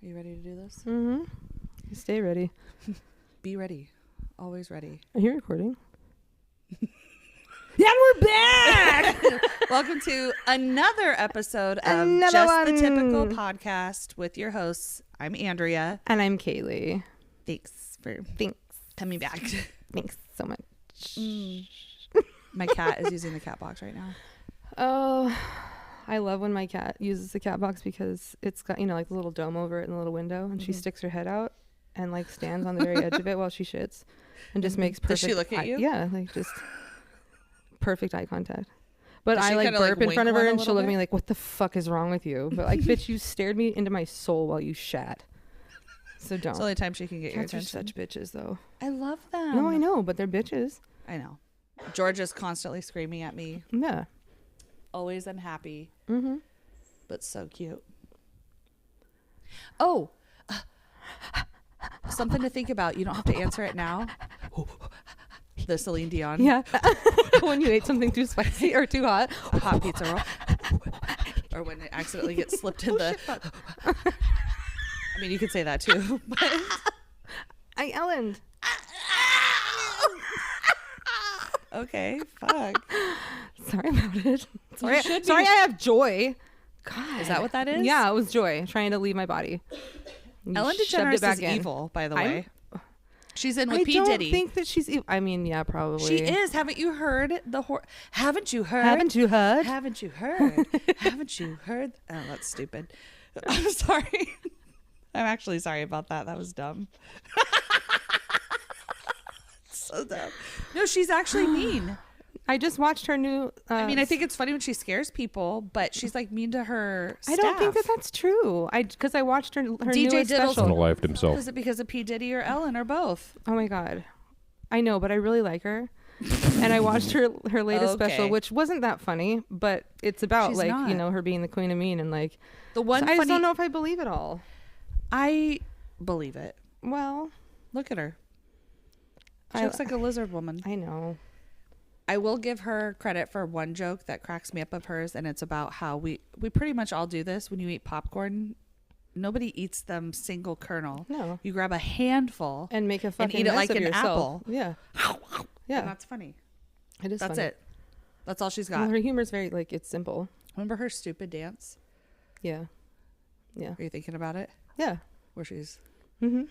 Are you ready to do this? Mm-hmm. Stay ready. Be ready. Always ready. Are you recording? Yeah, we're back! Welcome to another episode of the Typical Podcast with your hosts. I'm Andrea. And I'm Kaylee. Thanks for Thanks. coming back. Thanks so much. My cat is using the cat box right now. Oh, I love when my cat uses the cat box because it's got, like the little dome over it and the little window, and she sticks her head out and like stands on the very edge of it while she shits and just makes perfect. Does she look at you? Yeah, like just perfect eye contact. But Does I she like kinda, burp in front of her and she'll look at bit? me like, what the fuck is wrong with you? But like, bitch, you stared me into my soul while you shat. So don't. It's the only time she can get your Cats are attention. such bitches though. I love them. No, I know, but they're bitches. I know. Georgia's constantly screaming at me. Yeah. Always unhappy. Mm-hmm. But so cute. Oh, something to think about. You don't have to answer it now. The Celine Dion. Yeah. When you ate something too spicy or too hot. A hot pizza roll. Or when it accidentally gets slipped in the... I mean, you could say that too. But I Ellened. Okay, fuck. Sorry about it. Sorry, should sorry be. I have joy. God. Is that what that is? Yeah, it was joy. Trying to leave my body. You Ellen shoved it DeGeneres back is in. evil, by the way. She's in with I P. don't Diddy. think that she's evil. I mean, yeah, probably. She is. Haven't you heard the Haven't you heard? Haven't you heard? Haven't you heard? Haven't you heard? Oh, that's stupid. I'm sorry. I'm actually sorry about that. That was dumb. So dumb. No, she's actually mean. I just watched her new... I mean, I think it's funny when she scares people, but she's like mean to her staff. I don't think that that's true. Because I watched her DJ newest Diddle's special. Unalived himself. Is it because of P. Diddy or Ellen or both? Oh my God. I know, but I really like her. And I watched her latest special, which wasn't that funny, but it's about She's not. her being the queen of mean and like... The one so I just don't know if I believe it all. I believe it. Well... Look at her. She looks like a lizard woman. I know. I will give her credit for one joke that cracks me up of hers, and it's about how we pretty much all do this. When you eat popcorn, nobody eats them single kernel. No. You grab a handful And make a fucking eat it mess like of an yourself. apple. Yeah. Yeah. And that's funny. It is That's funny. it. That's all she's got. Well, her humor's very, it's simple. Remember her stupid dance? Yeah. Yeah. Are you thinking about it? Yeah. Where she's... Mm-hmm.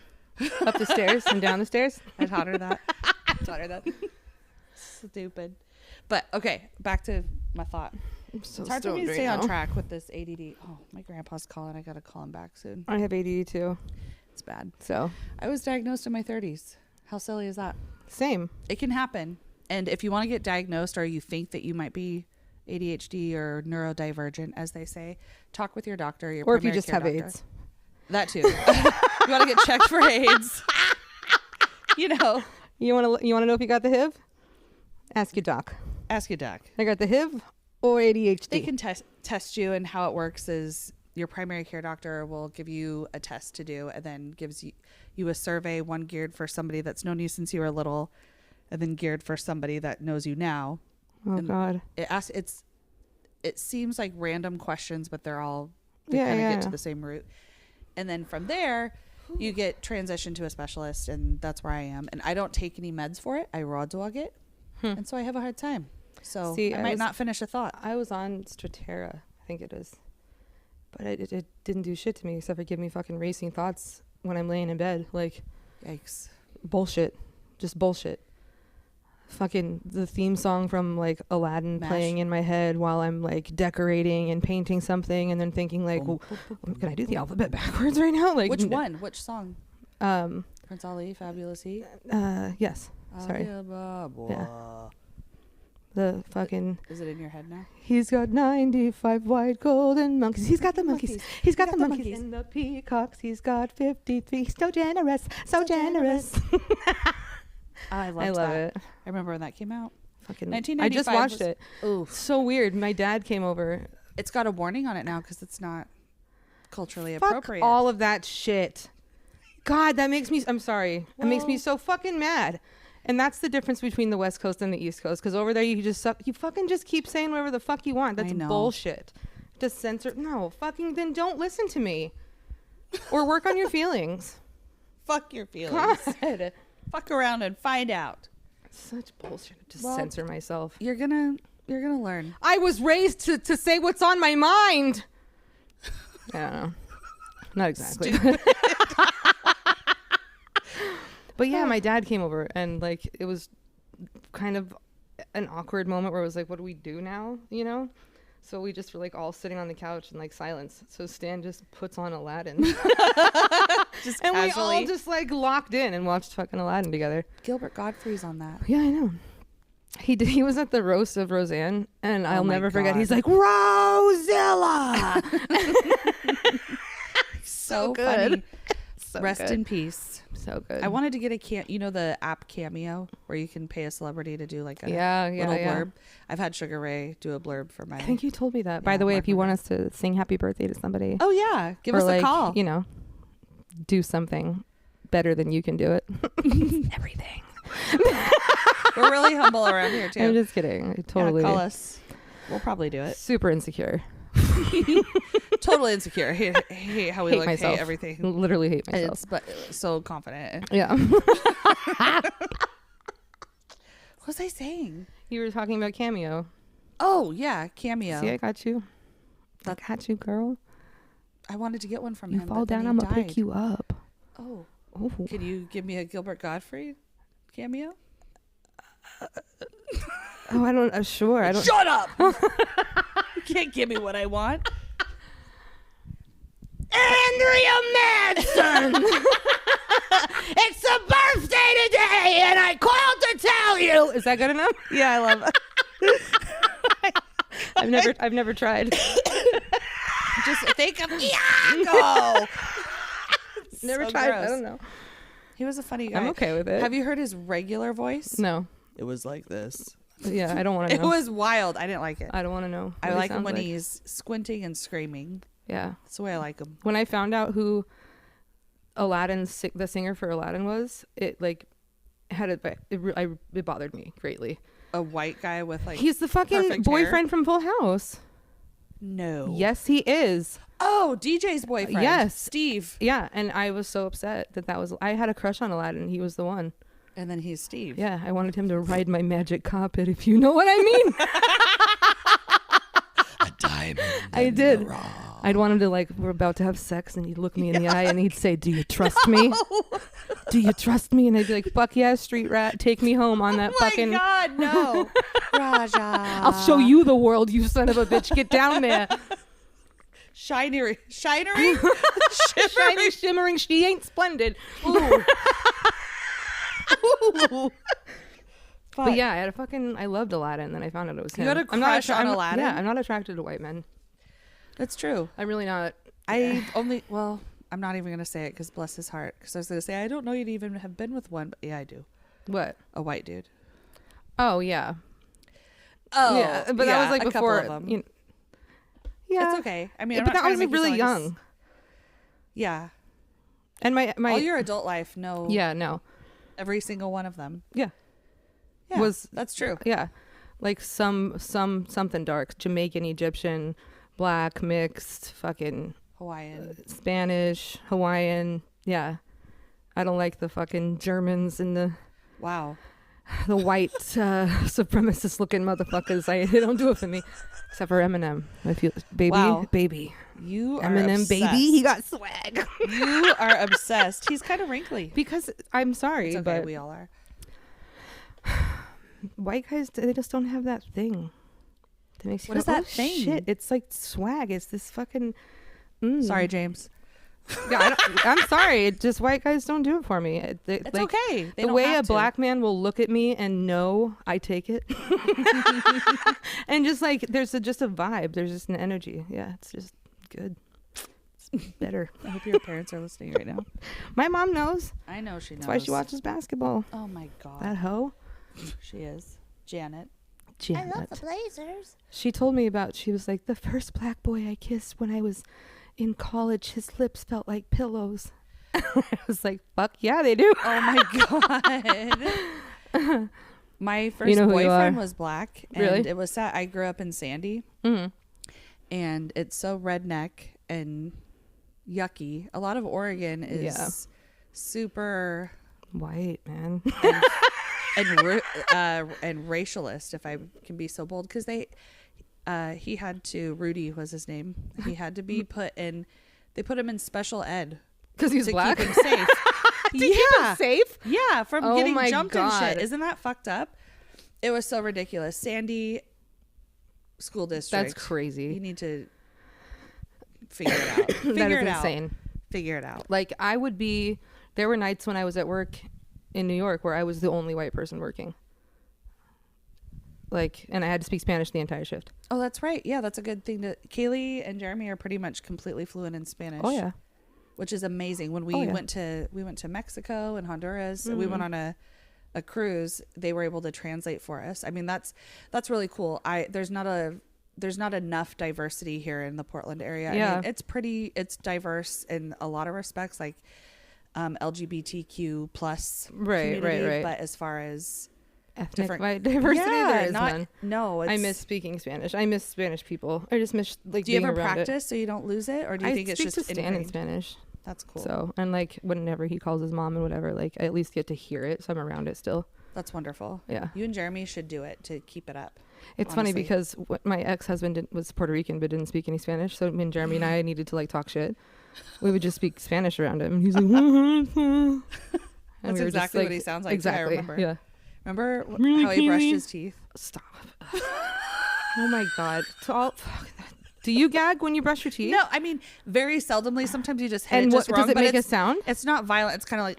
Up the stairs and down the stairs. I taught her that. Stupid. But okay, back to my thought. I'm so It's hard for me to stoned stay right on now. track with this ADD. Oh, my grandpa's calling. I gotta call him back soon. I have ADD too. It's bad. So I was diagnosed in my 30s. How silly is that? same. It can happen. And if you want to get diagnosed or you think that you might be ADHD or neurodivergent, as they say, talk with your doctor. Or if you just have doctor. AIDS. That too. You want to get checked for AIDS. You know. You want to know if you got the HIV? Ask your doc. Ask your doc. I got the HIV or ADHD. They can test you, and how it works is your primary care doctor will give you a test to do, and then gives you a survey, one geared for somebody that's known you since you were little, and then geared for somebody that knows you now. Oh And God. It seems like random questions, but they kind of get to the same root. And then from there, you get transitioned to a specialist, and that's where I am. And I don't take any meds for it. I raw dog it. And so I have a hard time. So I might not finish a thought. I was on Strattera, I think it is. But it didn't do shit to me except for give me fucking racing thoughts when I'm laying in bed. Like, Yikes. bullshit. Just bullshit. Fucking the theme song from like Aladdin MASH. playing in my head while I'm like decorating and painting something and then thinking like, well, can I do the alphabet backwards right now? Like, Which one? Which song? Prince Ali, Fabulous He? Yes. Sorry. Yeah. The fucking... Is it in your head now? He's got 95 white golden monkeys. He's got the monkeys. He's got the monkeys and the peacocks. He's got 53. He's so generous. So generous. I love it. I remember when that came out. Fucking 1995 I just watched it. Ooh. So weird. My dad came over. It's got a warning on it now because it's not culturally Fuck appropriate. all of that shit. God, that makes me... I'm sorry. That makes me so fucking mad. And that's the difference between the West Coast and the East Coast. Because over there, you fucking just keep saying whatever the fuck you want. That's bullshit. Just censor. No, fucking then don't listen to me. Or work on your feelings. Fuck your feelings. God. Fuck around and find out. Such bullshit. Just censor myself. You're gonna learn. I was raised to say what's on my mind. I don't know. Not exactly. But yeah, my dad came over and like it was kind of an awkward moment where it was like, what do we do now? You know? So we just were like all sitting on the couch in like silence. So Stan just puts on Aladdin. Just and casually. we all just like locked in and watched fucking Aladdin together. Gilbert Godfrey's on that. Yeah, I know. He was at the roast of Roseanne, and I'll never forget. He's like, Rosilla. So funny. So Rest good. in peace. So good. I wanted to get the app Cameo where you can pay a celebrity to do like a little blurb. I've had Sugar Ray do a blurb for my. I think you told me that. By the way, if you want us to sing happy birthday to somebody. Oh yeah, give or us like, a call. You know, do something better than you can do it. Everything. We're really humble around here too. I'm just kidding. Totally. Call us. We'll probably do it. Super insecure. Totally insecure. Hate how we Hate look. myself. Hate everything. Literally hate myself. But so confident. Yeah. What was I saying? You were talking about Cameo. Oh yeah, Cameo. See, I got you. I got you, girl. I wanted to get one from you him. fall down, I'm gonna pick you up. Oh. Ooh. Can you give me a Gilbert Godfrey cameo? Oh, I don't. Sure, I don't. Shut up! You can't give me what I want. Andrea Madsen! It's a birthday today, and I called to tell you. Is that good enough? Yeah, I love it. I've never tried. Just think of Iago. Never So tried. gross. I don't know. He was a funny guy. I'm okay with it. Have you heard his regular voice? No. It was like this. Yeah, I don't want to It know. was wild. I didn't like it. I don't want to know. I what like him sounds when like. he's squinting and screaming. Yeah. That's the way I like him. When I found out who the singer for Aladdin was, it like had it bothered me greatly. A white guy with like He's the fucking perfect boyfriend hair? from Full House. No. Yes, he is. Oh, DJ's boyfriend. Yes. Steve. Yeah, and I was so upset that was. I had a crush on Aladdin. He was the one. And then he's Steve. Yeah, I wanted him to ride my magic carpet, if you know what I mean. A diamond. I did. I'd want him to like, we're about to have sex, and he'd look me in the eye, and he'd say, "Do you trust me? Do you trust me?" And I'd be like, "Fuck yeah, street rat, take me home on that fucking." Oh my God, no. Raja. I'll show you the world, you son of a bitch. Get down there. Shinery. Shiny, shimmering. She ain't splendid. Ooh. Ooh. But yeah, I loved Aladdin, and then I found out it was him. You had a crush on Aladdin? Yeah, I'm not attracted to white men. That's true. I'm really not. I'm not even going to say it because bless his heart. Because I was going to say, I don't know you'd even have been with one. But yeah, I do. What? A white dude. Oh, yeah. Oh. Yeah, but that was like a before. couple of them. You know, yeah. It's okay. I mean, I'm but not that was trying like to make really you sound like young. Yeah. And my all your adult life, no. Yeah, no. Every single one of them. Yeah. Yeah, that's true. Yeah. Like something dark. Jamaican, Egyptian, black, mixed, fucking Hawaiian. Spanish, Hawaiian. Yeah. I don't like the fucking Germans and the white supremacist looking motherfuckers. They don't do it for me. Except for Eminem. I feel baby. You are Eminem, obsessed. baby. He got swag. You are obsessed. He's kind of wrinkly. Because I'm sorry, It's okay, but we all are. white guys, they just don't have that thing that makes you What is go, that "Oh, thing?" shit, it's like swag. It's this fucking Sorry, James. Yeah, I'm sorry. It just white guys don't do it for me. It's like, okay. The way a black man will look at me and know I take it, and just like there's just a vibe. There's just an energy. Yeah, it's just good. It's better. I hope your parents are listening right now. My mom knows. I know she knows. That's why she watches basketball. Oh my God. That hoe. She is. Janet. I love the Blazers. She told me about. She was like, the first black boy I kissed when I was in college, his lips felt like pillows. I was like, fuck yeah, they do. Oh my God. My first boyfriend was black. And really? It was sad. I grew up in Sandy. Mm-hmm. And it's so redneck. And yucky. A lot of Oregon is super white, man. and racialist, if I can be so bold, because he had to, Rudy was his name, he had to be they put him in special ed because he's black, keep him safe. keep him safe, from getting jumped God. and shit. Isn't that fucked up? It was so ridiculous. Sandy school district, that's crazy. You need to figure it out. Figure it out. Insane. Figure it out. Like, there were nights when I was at work in New York where I was the only white person working. Like, and I had to speak Spanish the entire shift. Oh, that's right. Yeah, that's a good thing Kaylee and Jeremy are pretty much completely fluent in Spanish. Oh yeah. Which is amazing. When we went to Mexico and Honduras, we went on a cruise, they were able to translate for us. I mean, that's really cool. There's not enough diversity here in the Portland area. Yeah. I mean, it's diverse in a lot of respects, like LGBTQ plus community, right. But as far as ethnic diversity, there is none. No, I miss speaking Spanish. I miss Spanish people. I just miss Do you ever practice so you don't lose it, or do you think it's just Stan in Spanish? That's cool. So, and like whenever he calls his mom and whatever, like I at least get to hear it, so I'm around it still. That's wonderful. Yeah. You and Jeremy should do it to keep it up. It's funny because my ex-husband was Puerto Rican but didn't speak any Spanish, so when Jeremy and I needed to like talk shit, we would just speak Spanish around him. And he's like, that's exactly what he sounds like. Exactly. I remember. Yeah. Remember how he brushed his teeth? Stop. Oh my God. Do you gag when you brush your teeth? No, I mean very seldomly. Sometimes you just hit it just wrong. Does it make a sound? It's not violent. It's kind of like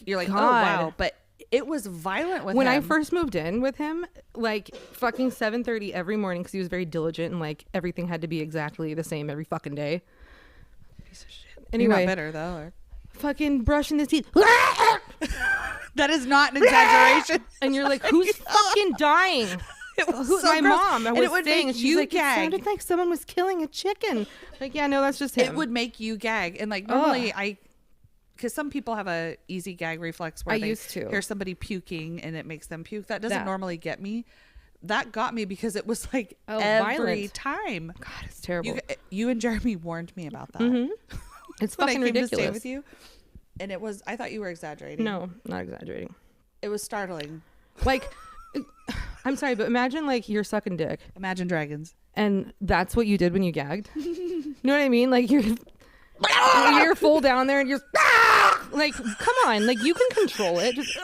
you're like, God. oh wow, but it was violent with when him. I first moved in with him, like fucking 7:30 every morning because he was very diligent and like everything had to be exactly the same every fucking day. Piece of shit. Anyway, you're not bitter though. Or... Fucking brushing his teeth. That is not an exaggeration. And you're like, who's fucking dying? It was so my gross. mom. And it would make she's you like, gag. It sounded like someone was killing a chicken. Like, yeah, no, that's just him. It would make you gag, and like normally because some people have a easy gag reflex where they used to hear somebody puking and it makes them puke. That doesn't normally get me. That got me because it was like every time. God, it's terrible. You and Jeremy warned me about that. Mm-hmm. It's fucking ridiculous. To stay with you, and it was. I thought you were exaggerating. No, not exaggerating. It was startling. Like, I'm sorry, but imagine like you're sucking dick. Imagine Dragons. And that's what you did when you gagged. You know what I mean? Like you're full down there and you're like, come on, like you can control it. Just,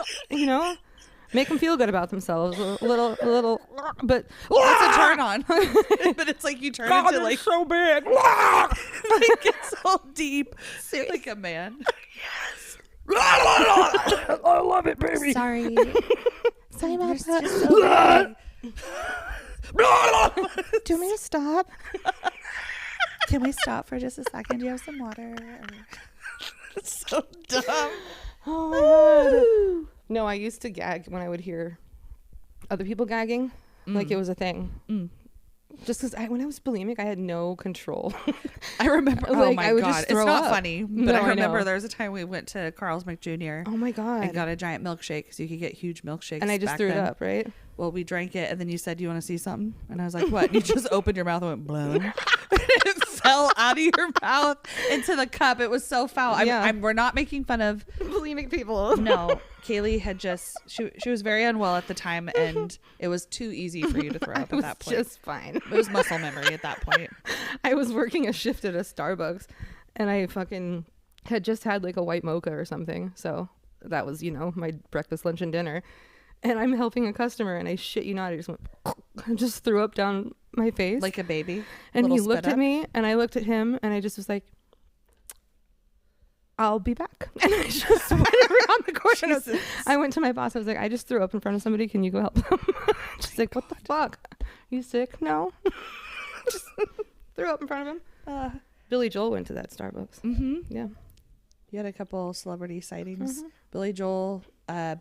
make them feel good about themselves a little. But it's a turn on. But it's like you turn into like so big. Like it's so deep. Like a man. Yes. I love it, baby. Sorry about that. So Do you want me to stop? Can we stop for just a second? Do you have some water? It's so dumb. Oh my God. No, I used to gag when I would hear other people gagging. Like it was a thing. Just because when I was bulimic, I had no control. I remember, like, oh my God. It's not funny, but No, I remember I there was a time we went to Carl's McJr. Oh my God. And got a giant milkshake because you could get huge milkshakes. And I just threw it up, right? Well, we drank it and then you said, "You want to see something?" And I was like, "What?" And you just opened your mouth and went, "Bloom." It fell out of your mouth into the cup. It was so foul. We're not making fun of bulimic people. No. Kaylee had she was very unwell at the time and it was too easy for you to throw up at that point. Just fine. It was muscle memory at that point. I was working a shift at a Starbucks and I fucking had just had like a white mocha or something. So that was, my breakfast, lunch, and dinner. And I'm helping a customer and I shit you not, I just went and just threw up down my face. Like a baby. And he looked at me and I looked at him and I just was like, I'll be back. And I just went around the corner. I went to my boss. I was like, I just threw up in front of somebody. Can you go help them? She's like, what the fuck? Are you sick? No. Just threw up in front of him. Billy Joel went to that Starbucks. Mm-hmm. Yeah. You had a couple celebrity sightings. Mm-hmm. Billy Joel,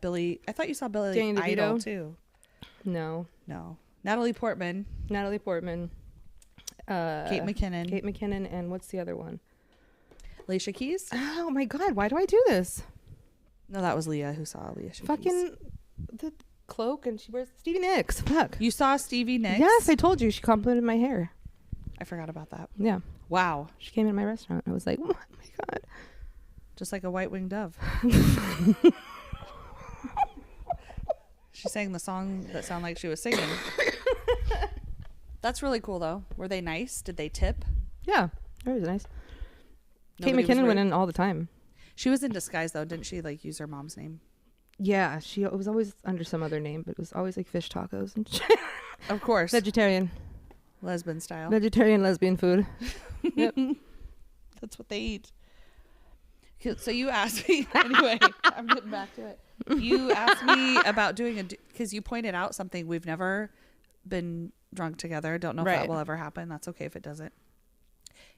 Billy. I thought you saw Billy Danny DeVito Idol too. No. Natalie Portman. Kate McKinnon. And what's the other one? Alicia Keys. Oh my God, why do I do this? No, that was Leah who saw Alicia fucking Keys. The cloak and she wears Stevie Nicks. Fuck. You saw Stevie Nicks? Yes, I told you she complimented my hair. I forgot about that. Yeah. Wow. She came in my restaurant. I was like, oh my God. Just like a white-winged dove. She sang the song that sounded like she was singing. That's really cool, though. Were they nice? Did they tip? Yeah, that was nice. Kate Nobody was McKinnon went rude? in all the time. She was in disguise, though. Didn't she, like, use her mom's name? Yeah, it was always under some other name, but it was always like fish tacos and shit. Of course. Vegetarian. Lesbian style. Vegetarian lesbian food. Yep. That's what they eat. So you asked me, anyway, I'm getting back to it. You asked me about doing because you pointed out something. We've never been drunk together. Don't know if that will ever happen. That's okay if it doesn't.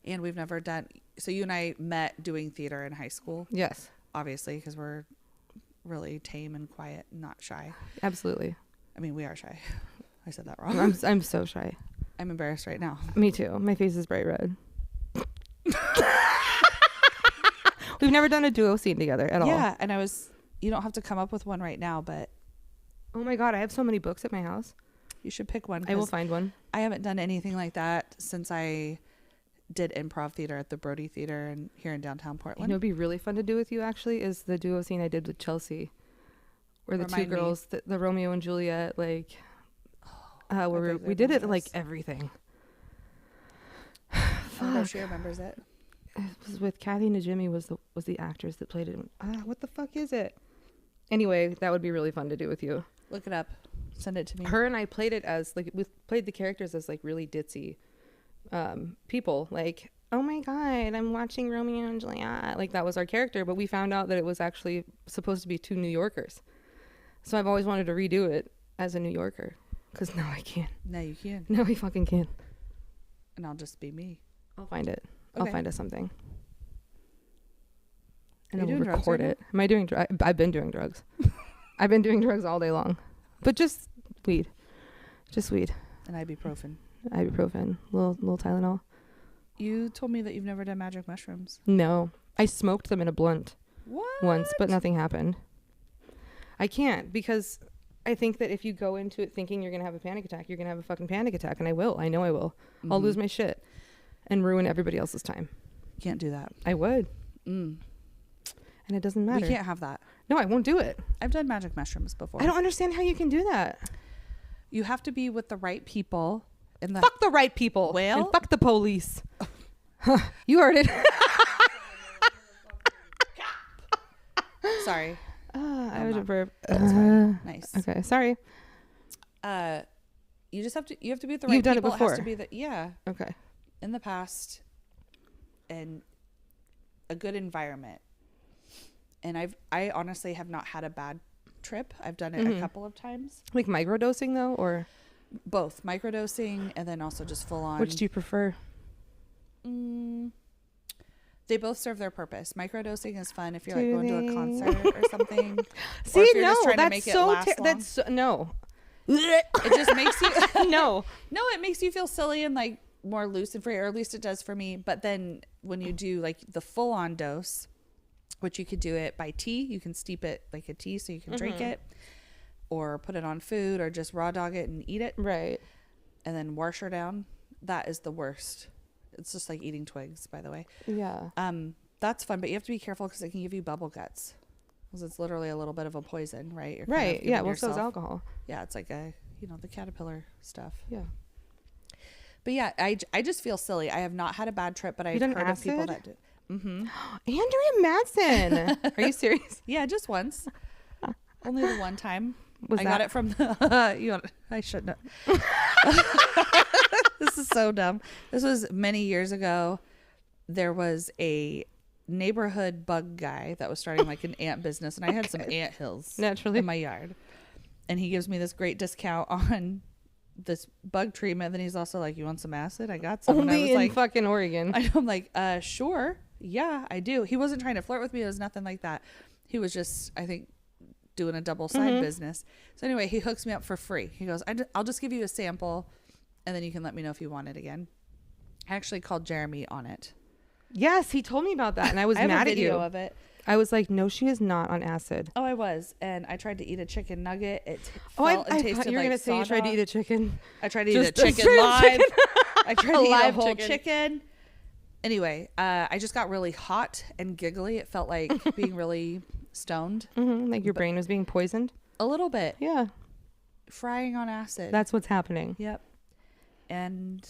And we've never done, so you and I met doing theater in high school. Yes. Obviously, because we're really tame and quiet and not shy. Absolutely. I mean, we are shy. I said that wrong. I'm so shy. I'm embarrassed right now. Me too. My face is bright red. We've never done a duo scene together at all. Yeah, and you don't have to come up with one right now, but oh my God, I have so many books at my house. you should pick one. I will find one. I haven't done anything like that since I did improv theater at the Brody Theater and here in downtown Portland. You know, it'd be really fun to do with you actually is the duo scene I did with Chelsea, where the two girls, the Romeo and Juliet, like, where we did it like everything. I don't know if she remembers it. It was with Kathy Najimy was the actress that played it. What the fuck is it? Anyway, that would be really fun to do with you. Look it up. Send it to me. Her and I played it as like we played the characters as like really ditzy people. Like, oh my God, I'm watching Romeo and Juliet. Like that was our character, but we found out that it was actually supposed to be two New Yorkers. So I've always wanted to redo it as a New Yorker because now I can. No, you can. Now I fucking can. And I'll just be me. I'll find it. Okay. I'll find us something. And Are you I'll doing drugs record right it. Am I doing drugs? I've been doing drugs. I've been doing drugs all day long. But just weed. Just weed. And ibuprofen. Ibuprofen. Little Tylenol. You told me that you've never done magic mushrooms. No. I smoked them in a blunt once, but nothing happened. I can't because I think that if you go into it thinking you're going to have a panic attack, you're going to have a fucking panic attack. And I will. I know I will. I'll lose my shit and ruin everybody else's time. Can't do that. I would. And it doesn't matter. We can't have that. No, I won't do it. I've done magic mushrooms before. I don't understand how you can do that. You have to be with the right people. Fuck the right people. Well, and fuck the police. You heard it. Sorry. I was a verb. That's fine. Nice. Okay, sorry. You just have to. You have to be with the right You've done people. it before. It has to be Okay. in the past, and a good environment. And I honestly have not had a bad trip. I've done it a couple of times. Like microdosing though, or both microdosing and then also just full on. which do you prefer? They both serve their purpose. Microdosing is fun if you're like going to a concert or something. See, or if you're no, just trying to that's make it so. last long. That's so, no. It just makes you No. it makes you feel silly and like more loose and free, or at least it does for me. But then when you do like the full on dose, which you could do it by tea, you can steep it like a tea so you can drink it, or put it on food, or just raw dog it and eat it, Right. and then wash her down. That is the worst. It's just like eating twigs, by the way. Yeah. That's fun, but you have to be careful because it can give you bubble guts, because it's literally a little bit of a poison, right? You're kind of Right. giving Yeah. Well, so is yourself- alcohol. Yeah, it's like the caterpillar stuff. Yeah. But yeah, I just feel silly. I have not had a bad trip, but I've done heard of people acid? that do. Andrea Madsen. Are you serious? Yeah, just once. Only the one time. Was I that- got it from the. I shouldn't have. This is so dumb. This was many years ago. There was a neighborhood bug guy that was starting like an ant business, and I had some ant hills Naturally. in my yard. And he gives me this great discount on this bug treatment. Then he's also like, "You want some acid? I got some." And I Only was in like, fucking Oregon. I'm like, sure. Yeah, I do. He wasn't trying to flirt with me. It was nothing like that. He was just, I think, doing a double side business. So anyway, he hooks me up for free. He goes, I'll just give you a sample, and then you can let me know if you want it again. I actually called Jeremy on it. Yes, he told me about that, and I was I have mad a at you. video of it. I was like, no, she is not on acid. Oh, I was. And I tried to eat a chicken nugget. It I tasted thought you were like going to say you tried to sawdust. eat a chicken. I tried to eat a Just a chicken straight up live. chicken. I tried to eat a live whole chicken. chicken. Anyway, I just got really hot and giggly. It felt like being really stoned. Like your brain was being poisoned. A little bit. Yeah. Frying on acid. That's what's happening. Yep. And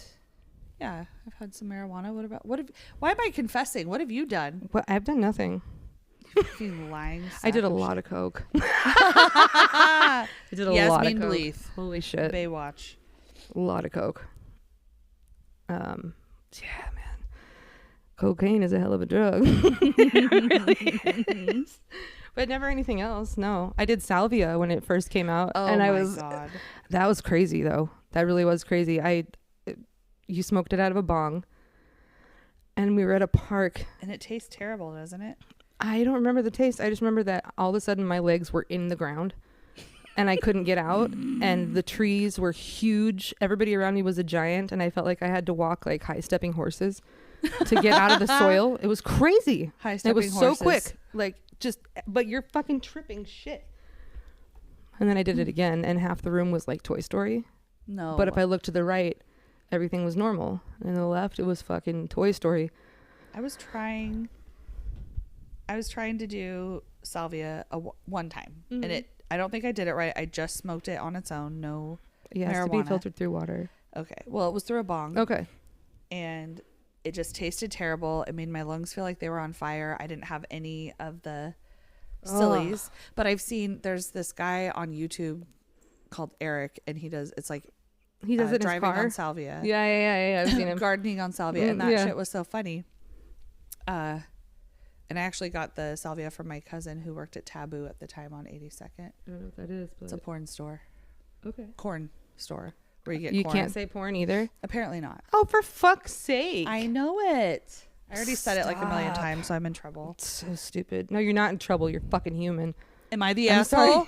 yeah, I've had some marijuana. Why am I confessing? What have you done? Well, I've done nothing. You lying. I did a sack of lot shit. of coke. I did a lot of Yasmin coke. Bleeth. Holy shit. Baywatch. A lot of coke. Yeah, man. Cocaine is a hell of a drug. It really is. But never anything else. No. I did salvia when it first came out. Oh and my I was God. That was crazy though. That really was crazy. You smoked it out of a bong. And we were at a park. And it tastes terrible, doesn't it? I don't remember the taste. I just remember that all of a sudden my legs were in the ground and I couldn't get out, and the trees were huge. Everybody around me was a giant, and I felt like I had to walk like high stepping horses to get out of the soil. It was crazy. High stepping horses. It was so quick. Like but you're fucking tripping shit. And then I did it again, and half the room was like Toy Story. No. But if I looked to the right, everything was normal. And the left, it was fucking Toy Story. I was trying to do salvia one time, and I don't think I did it right. I just smoked it on its own. No Yeah, it has to be filtered through water. Okay. Well, it was through a bong. Okay. And it just tasted terrible. It made my lungs feel like they were on fire. I didn't have any of the sillies. But there's this guy on YouTube called Eric, and he does it in his driving car on salvia. Yeah. I've seen him. Gardening on salvia, and that yeah. shit was so funny. And I actually got the salvia from my cousin who worked at Taboo at the time on 82nd. I don't know what that is, but It's a porn store. Okay. Corn store where you get You corn. can't say porn either. Apparently not. Oh, for fuck's sake. I know it. I already said it like a million times, so I'm in trouble. It's so stupid. No, you're not in trouble. You're fucking human. Am I the I'm asshole?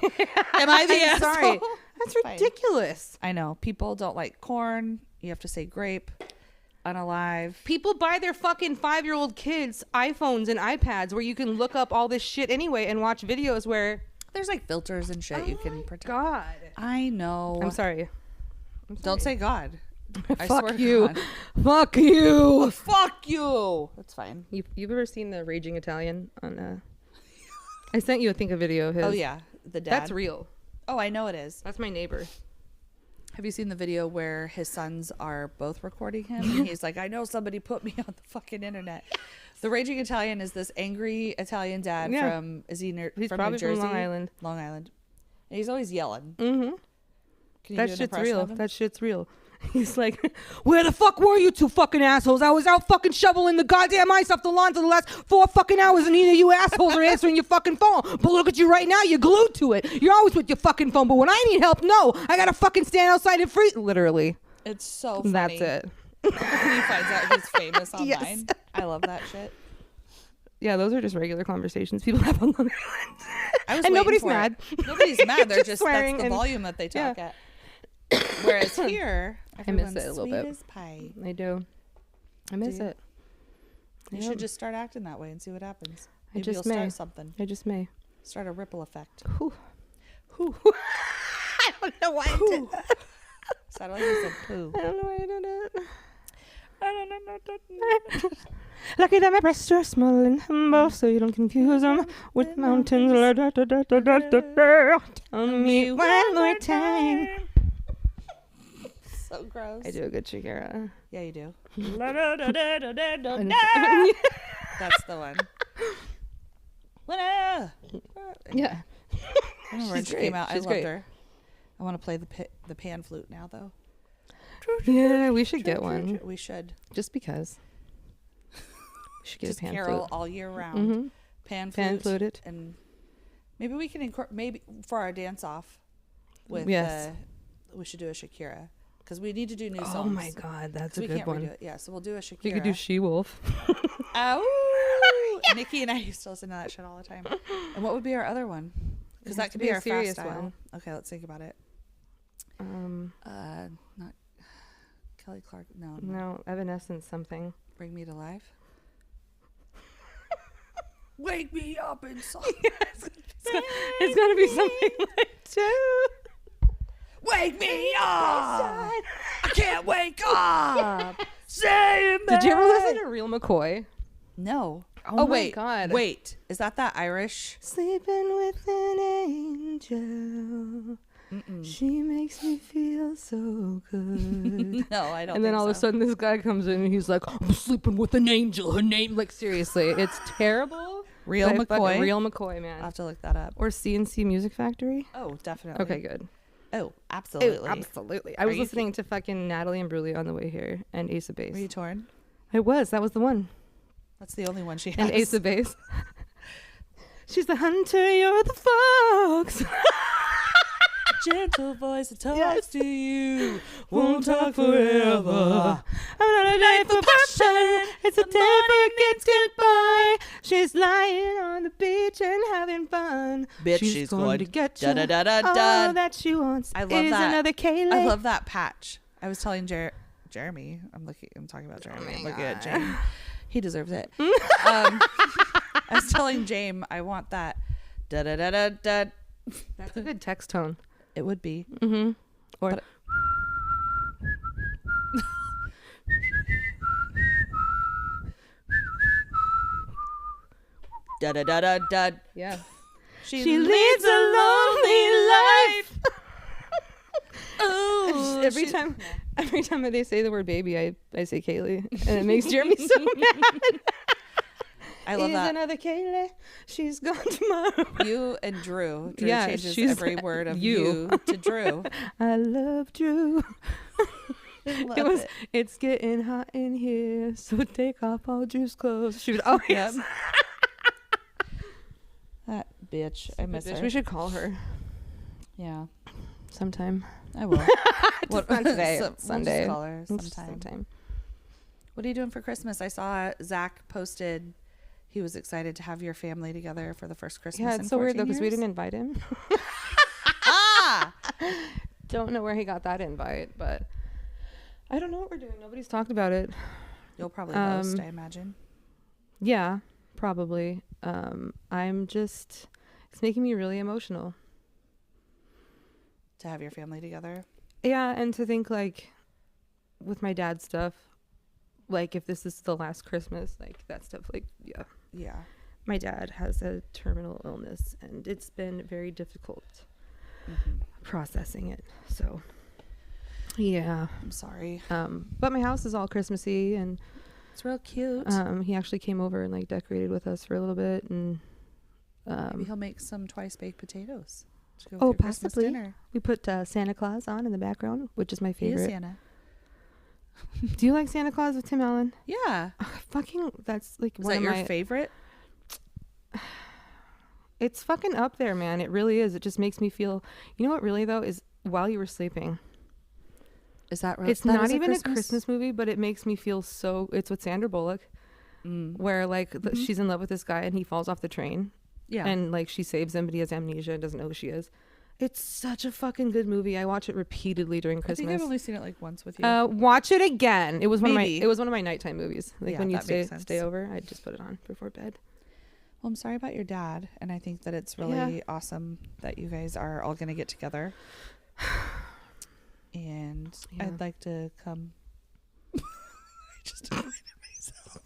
Am I the I'm asshole? sorry. That's Fine. ridiculous. I know. People don't like corn. You have to say grape. Unalive. People buy their fucking 5-year-old kids iPhones and iPads where you can look up all this shit anyway and watch videos where... There's like filters and shit you can protect. God. I know. I'm sorry. Don't say God. I Fuck swear to you. God. Fuck you. Fuck you. That's fine. You've ever seen the Raging Italian on I sent you, I think, a video of his. Oh, yeah. The dad. That's real. Oh, I know it is. That's my neighbor. Have you seen the video where his sons are both recording him? And he's like, I know somebody put me on the fucking internet. The Raging Italian is this angry Italian dad from, he's He's from probably New Jersey? from Long Island. Long Island. And he's always yelling. Mm-hmm. Can you That do an shit's impression real. of him? That shit's real. He's like, where the fuck were you two fucking assholes? I was out fucking shoveling the goddamn ice off the lawn for the last 4 fucking hours, and neither you assholes are answering your fucking phone. But look at you right now. You're glued to it. You're always with your fucking phone. But when I need help, no. I gotta fucking stand outside and freeze. Literally. It's so funny. That's it. When he finds out he's famous online. Yes. I love that shit. Yeah, those are just regular conversations people have on Long Island. I was And waiting nobody's for mad. it. Nobody's mad. They're just swearing that's the and- volume that they talk yeah. at. Whereas here, I miss everyone's it a little sweet bit. as pie. I do. I miss you? it. You Yep. should just start acting that way and see what happens. I Maybe just you'll may. start something. I just may. Start a ripple effect. Whew. Whew. I don't know why I did that. Sounded like you said poo. I don't know why I did it. I don't know. Lucky that my breasts are small and humble, so you don't confuse them with mountains. Tell me one more time. So gross. I do a good Shakira. Yeah, you do. And- That's the one. yeah. I remember when She's she great. came out. I She's loved great. her. I want to play the pan flute now, though. Yeah, we should get one. We should. Just because. We should get Just a pan carol flute. all year round. Mm-hmm. Pan flute. Pan flute it. And maybe we can maybe for our dance off with Yes. we should do a Shakira because we need to do new songs. Oh my God, that's 'Cause a we good can't one. redo it. Yeah, so we'll do a Shakira. We could do She-Wolf. Oh, Nikki and I used to listen to that shit all the time. And what would be our other one? Because that could be a our serious fast style. one. Okay, let's think about it. Not Kelly Clark. No. Evanescence something. Bring Me to Life. Wake me up inside. It's gotta be something like two. Wake me up. I can't wake up. Save me. Did you ever listen to Real McCoy? No. Oh my wait. God. Wait. Is that Irish? Sleeping with an angel. She makes me feel so good. No, I don't. And then think all of a sudden, this guy comes in and he's like, "I'm sleeping with an angel. Her name." Like, seriously, it's terrible. Real McCoy. Real McCoy, man. I'll have to look that up. Or CNC Music Factory. Oh, definitely. Okay, good. Oh, absolutely. Absolutely. I was listening to fucking Natalie and Bruley on the way here and Ace of Base. Were you torn? I was. That was the one. That's the only one she has. And Ace of Base. She's the hunter, you're the fox. Gentle voice that talks to you won't talk forever. I'm not a day for passion. It's a day for kids goodbye. She's lying on the beach and having fun. Bitch, she's going to get you. Da, da, da, da, All da. that she wants I love is that. another Kaylee. I love that patch. I was telling Jeremy. I'm talking about Jeremy. I'm looking at James. He deserves it. I was telling James I want that. Da da da da da. That's a good text tone. It would be. Mm-hmm. Or But- Da da da da da. yeah. She leads a lonely life. Ooh, every time they say the word baby, I say Kaylee, and it makes Jeremy so mad. I love that. Another Kaylee. She's gone tomorrow. You and Drew. Drew Yeah, changes she's every word of you. you to Drew. I love Drew. Love It was. it. It's getting hot in here, so take off all Drew's clothes. She would always. Yep. That bitch. I miss her. We should call her Yeah, sometime. I will. What Not today. We'll Sunday. just call her Just sometime. What are you doing for Christmas? I saw Zach posted. He was excited to have your family together for the first Christmas. Yeah, in it's so weird though 14 because we years. didn't invite him. Ah, Don't know where he got that invite, but I don't know what we're doing. Nobody's talked about it. you'll probably host, I imagine. Yeah, probably. I'm just. It's making me really emotional. To have your family together. Yeah, and to think like, with my dad's stuff, like if this is the last Christmas, like that stuff, like yeah. Yeah. My dad has a terminal illness, and it's been very difficult processing it. So, yeah. I'm sorry. But my house is all Christmassy, and It's real cute. he actually came over and like decorated with us for a little bit, and Maybe he'll make some twice baked potatoes. To go with oh, your Christmas possibly. dinner. We put Santa Claus on in the background, which is my He is favorite. Santa. Do you like Santa Claus with Tim Allen? Yeah. Fucking, that's like Is one that of your my. favorite? It's fucking up there, man. It really is. It just makes me feel. You know what? Really though is while you were sleeping. Is that right? It's That not is even a Christmas movie, but it makes me feel so. It's with Sandra Bullock, where like she's in love with this guy and he falls off the train, Yeah. and like she saves him, but he has amnesia and doesn't know who she is. It's such a fucking good movie. I watch it repeatedly during I Christmas. think I've only seen it like once with you. Watch it again. It was one Maybe. of my nighttime movies. Like Yeah, when you that makes sense. stay over, I'd just put it on before bed. Well, I'm sorry about your dad, and I think that it's really awesome that you guys are all going to get together. And Yeah. I'd like to come. I just invited myself.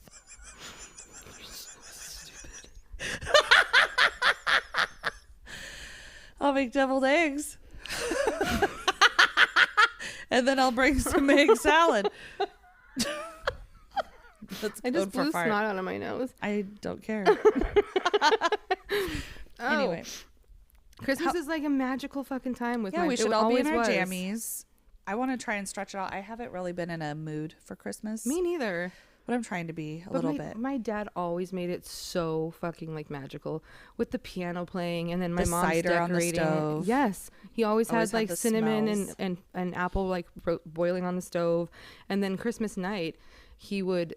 I'll make deviled eggs. And then I'll bring some egg salad. That's I just code for blew fart. snot out of my nose. I don't care. Oh. Anyway. Christmas is like a magical fucking time with Yeah, my. we it should all be in always our was. jammies. I want to try and stretch it out. I haven't really been in a mood for Christmas. Me neither. But I'm trying to be a But little bit. My dad always made it so fucking like magical with the piano playing, and then my The mom's cider on the decorating. stove. Yes, he always Always had had like the cinnamon smells. and apple like boiling on the stove, and then Christmas night he would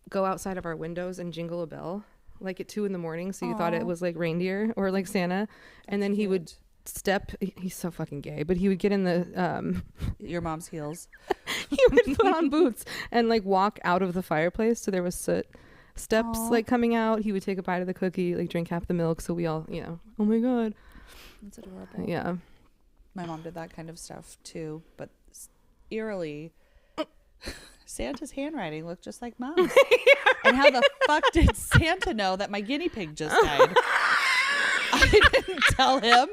go outside of our windows and jingle a bell like at 2 a.m. So you thought it Aw. was like reindeer or like Santa, and then he would step. He's so fucking gay, but he would get in the Your mom's heels. he would put on boots and like walk out of the fireplace so there was soot steps Aw. like coming out. He would take a bite of the cookie, like drink half the milk, so we all, oh my god. That's adorable. Yeah. My mom did that kind of stuff too, but eerily, Santa's handwriting looked just like Mom's. And how the fuck did Santa know that my guinea pig just died? I didn't tell him.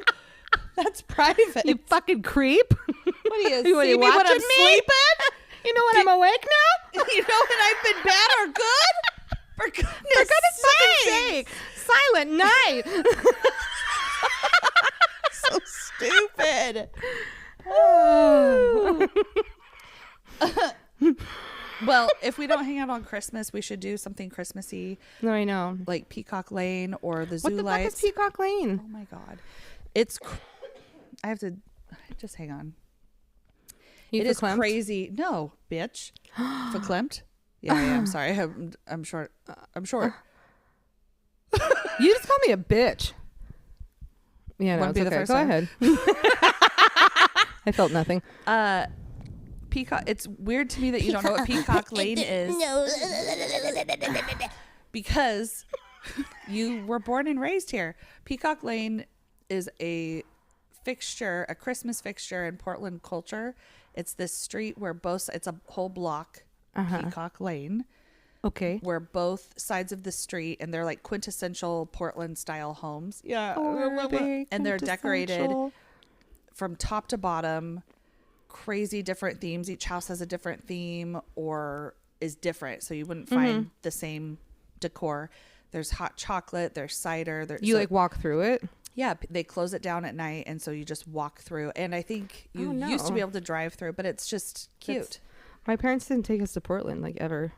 That's private. You fucking creep. What do you What, see you me when watching I'm me? sleeping? You know when I'm awake now? You know when I've been bad or good? For goodness, sake. Silent night. So stupid. Well, if we don't hang out on Christmas, we should do something Christmassy. No, I know. Like Peacock Lane or the zoo What the lights. fuck is Peacock Lane? Oh my God. It's, I have to, just hang on. You It is verklempt? crazy. No, bitch. Verklempt? Yeah, I am. Sorry. I'm short. I'm short. You just called me a bitch. Yeah, no, Wouldn't it's be the okay. first Go time. ahead. I felt nothing. Peacock. It's weird to me that you don't know what Peacock Lane is. No. Because you were born and raised here. Peacock Lane is a fixture, a Christmas fixture in Portland culture. It's this street where it's a whole block, Peacock Lane, Okay. where both sides of the street, and they're like quintessential Portland style homes. Yeah. And they're decorated from top to bottom, crazy different themes. Each house has a different theme or is different. So you wouldn't find the same decor. There's hot chocolate, there's cider. You like walk through it? Yeah, they close it down at night, and so you just walk through. And I think you used to be able to drive through, but it's just cute. My parents didn't take us to Portland, like, ever.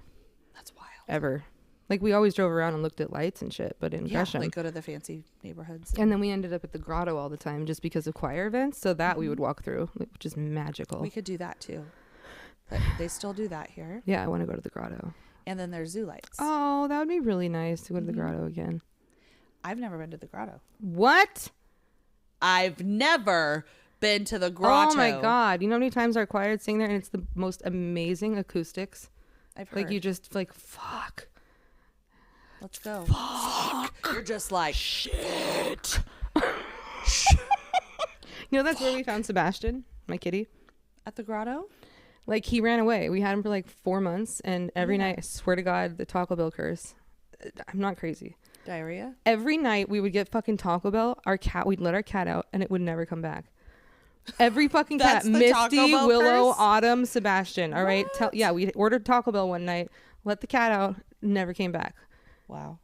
That's wild. Ever. Like, we always drove around and looked at lights and shit, but in Gresham. Like go to the fancy neighborhoods. And then we ended up at the grotto all the time just because of choir events. So that we would walk through, which is magical. We could do that too. But they still do that here. Yeah, I want to go to the grotto. And then there's zoo lights. Oh, that would be really nice to go to the grotto again. I've never been to the grotto. What? I've never been to the grotto. Oh my God. You know how many times our choir would sing there and it's the most amazing acoustics? I've heard. Like you just like, fuck. Let's go. Fuck. You're just like, shit. You know, that's where we found Sebastian, my kitty. At the grotto? Like he ran away. We had him for like 4 months and every night, I swear to God, the Taco Bell curse. I'm not crazy. Diarrhea? Every night we would get fucking Taco Bell. We'd let our cat out and it would never come back. Every fucking cat. That's the Taco Misty, Bell Willow, curse? Autumn, Sebastian. All right. We ordered Taco Bell one night, let the cat out, never came back. Wow.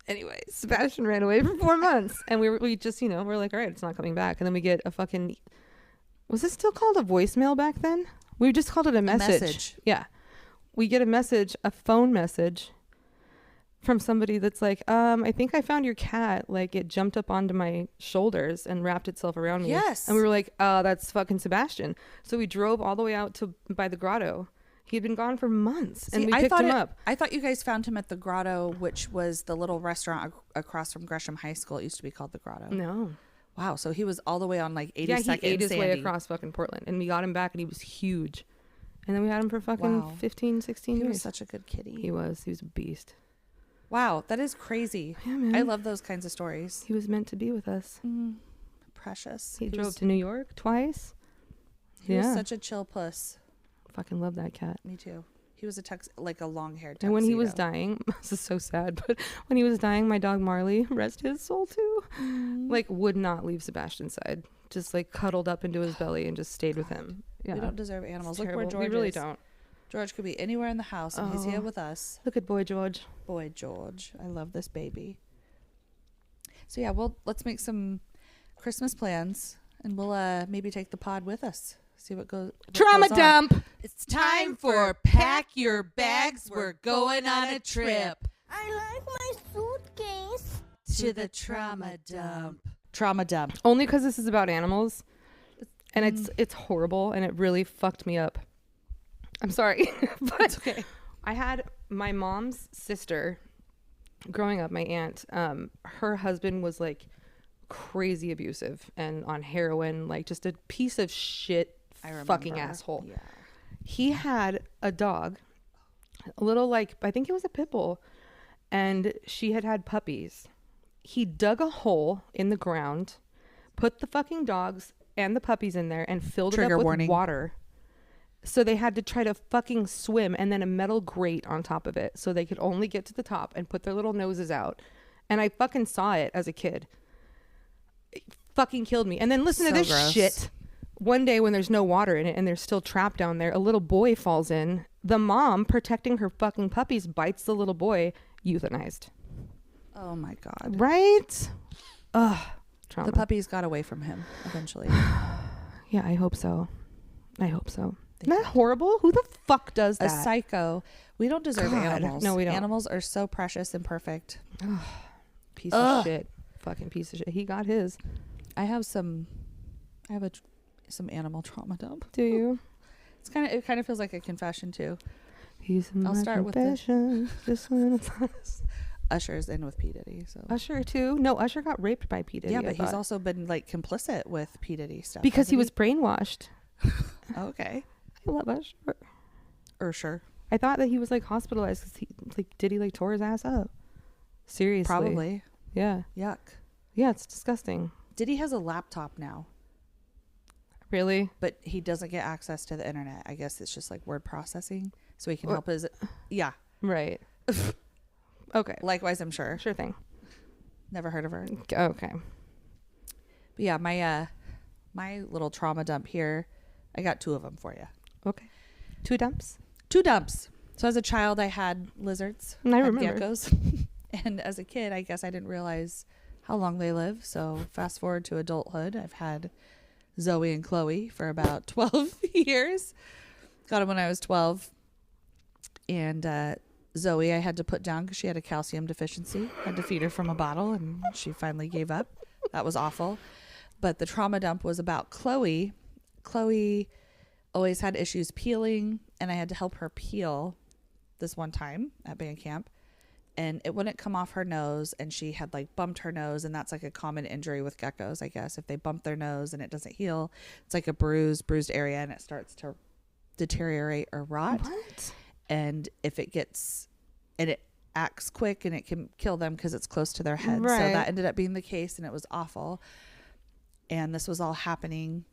Anyway, Sebastian ran away for 4 months and we just, we're like, all right, it's not coming back. And then we get a fucking, was it still called a voicemail back then? We just called it a message. Yeah. We get a phone message from somebody that's like, I think I found your cat. Like it jumped up onto my shoulders and wrapped itself around me. Yes. And we were like, that's fucking Sebastian. So we drove all the way out by the grotto. He had been gone for months and we picked him up. I thought you guys found him at the grotto, which was the little restaurant across from Gresham High School. It used to be called the grotto. No. Wow. So he was all the way on like 82nd Yeah, he ate his way Sandy. across fucking Portland and we got him back and he was huge. And then we had him for fucking 15, 16 He years. was such a good kitty. He was a beast. Wow. That is crazy. Yeah, man. I love those kinds of stories. He was meant to be with us. Precious. He drove to New York twice. He was such a chill puss. Fucking love that cat. Me too. He was a long-haired tuxedo. And when he was dying, this is so sad, but when he was dying, my dog Marley, rest his soul too, like would not leave Sebastian's side. Just like cuddled up into his belly and just stayed with him. Yeah. We don't deserve animals. It's Look where terrible. George We really is. don't. George could be anywhere in the house, and he's here with us. Look at boy George. Boy George. I love this baby. So yeah, let's make some Christmas plans, and we'll maybe take the pod with us. See what goes. Trauma dump. It's time for pack your bags. We're going on a trip I like my suitcase. to the trauma dump. Trauma dump. Only because this is about animals, and it's horrible, and it really fucked me up. I'm sorry, but It's okay. I had my mom's sister growing up, my aunt, her husband was like crazy abusive and on heroin, like just a piece of shit fucking asshole. Yeah. He had a dog, a little like, I think it was a pit bull, and she had puppies. He dug a hole in the ground, put the fucking dogs and the puppies in there and filled it up with water So they had to try to fucking swim, and then a metal grate on top of it so they could only get to the top and put their little noses out. And I fucking saw it as a kid. It fucking killed me. And then listen to this gross. shit. One day when there's no water in it and they're still trapped down there, a little boy falls in. The mom, protecting her fucking puppies, bites the little boy, euthanized. Oh my God. Right? Ugh. Trauma. The puppies got away from him eventually. Yeah, I hope so. Isn't that horrible? Who the fuck does that? A psycho. We don't deserve God. animals. No, we don't. Animals are so precious and perfect. Piece of shit. Fucking piece of shit. He got his. I have some animal trauma dump. Do you? It kind of feels like a confession too. I'll start with just when it's honest. Usher's in with P. Diddy. So Usher too. No, Usher got raped by P. Diddy. yeah, but he's also been like complicit with P. Diddy stuff because he was brainwashed. Okay. I love Usher. Sure. I thought that he was like hospitalized because Diddy like tore his ass up. Seriously. Probably. Yeah. Yuck. Yeah, it's disgusting. Diddy has a laptop now, Really? but he doesn't get access to the internet. I guess it's just like word processing, so he can help his. Yeah. Right. Okay. Likewise, I'm sure. Sure thing. Never heard of her. Okay. But yeah, my little trauma dump here. I got 2 of them for you. Okay. 2 dumps. 2 dumps. So as a child, I had lizards. And I had remember. geckos. And as a kid, I guess I didn't realize how long they live. So fast forward to adulthood, I've had Zoe and Chloe for about 12 years. Got them when I was 12. And Zoe, I had to put down because she had a calcium deficiency. Had to feed her from a bottle, and she finally gave up. That was awful. But the trauma dump was about Chloe. Chloe always had issues peeling, and I had to help her peel this one time at band camp, and it wouldn't come off her nose, and she had like bumped her nose, and that's like a common injury with geckos, I guess. If they bump their nose and it doesn't heal, it's like a bruised area, and it starts to deteriorate or rot. What? And if it gets, and it acts quick, and it can kill them because it's close to their head. Right. So that ended up being the case, and it was awful. And this was all happening.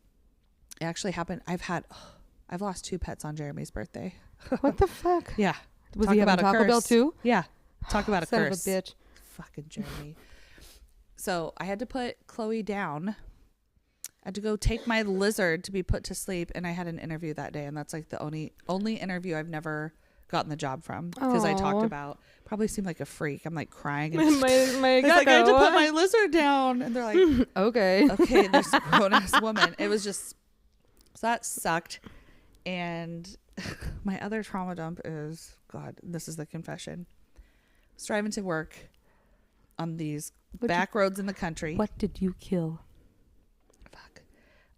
It actually happened. I've lost 2 pets on Jeremy's birthday. What the fuck? Yeah. Was Talk he having about a Taco curse. Bell too? Yeah. Talk about a Son curse. of a bitch. Fucking Jeremy. So I had to put Chloe down. I had to go take my lizard to be put to sleep, and I had an interview that day, and that's like the only interview I've never gotten the job from, because I talked Aw. about, probably seemed like a freak. I'm like crying, and my it's like, I had to gecko. put my lizard down, and they're like, Okay. okay, there's a grown-ass woman. It was just, so that sucked. And my other trauma dump is, God, this is the confession. I was driving to work on these back roads in the country. What did you kill? Fuck.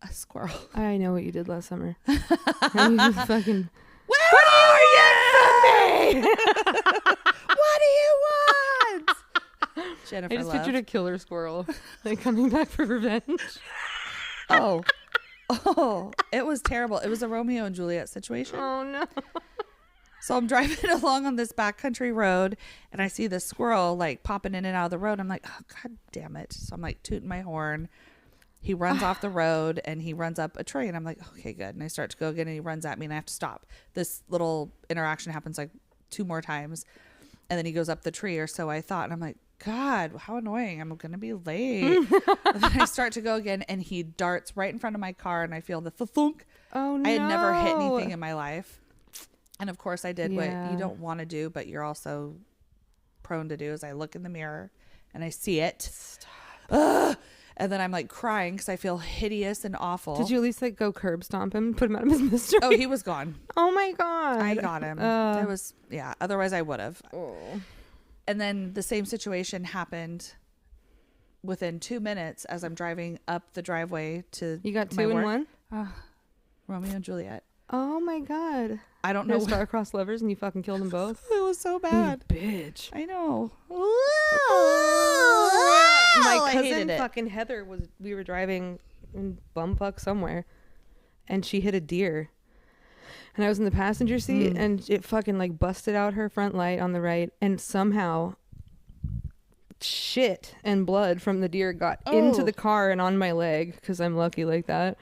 A squirrel. I know what you did last summer. And you fucking. Where are you? What do you want? Jennifer I just Love. pictured a killer squirrel like coming back for revenge. Oh, it was terrible. It was a Romeo and Juliet situation. Oh no. So I'm driving along on this backcountry road, and I see this squirrel like popping in and out of the road. I'm like, oh, God damn it. So I'm like tooting my horn. He runs off the road, and he runs up a tree, and I'm like, okay, good. And I start to go again, and he runs at me, and I have to stop. This little interaction happens like 2 more times, and then he goes up the tree, or so I thought. And I'm like, God, how annoying. I'm going to be late. And then I start to go again, and he darts right in front of my car, and I feel the thunk. Oh no. I had never hit anything in my life. And of course I did what Yeah. you don't want to do, but you're also prone to do, is I look in the mirror and I see it. And then I'm like crying because I feel hideous and awful. Did you at least like go curb stomp him, put him out of his misery? Oh, he was gone. Oh my God. I got him. It was, yeah. Otherwise I would have. Oh. And then the same situation happened within 2 minutes as I'm driving up the driveway to You got my 2 in work. 1? Romeo and Juliet. Oh my God. I don't No know. star-crossed lovers and you fucking killed them both? It was so bad. Bitch. I know. My I hated cousin it. fucking Heather we were driving in bumfuck somewhere and she hit a deer. And I was in the passenger seat and it fucking like busted out her front light on the right, and somehow shit and blood from the deer got into the car and on my leg, because I'm lucky like that.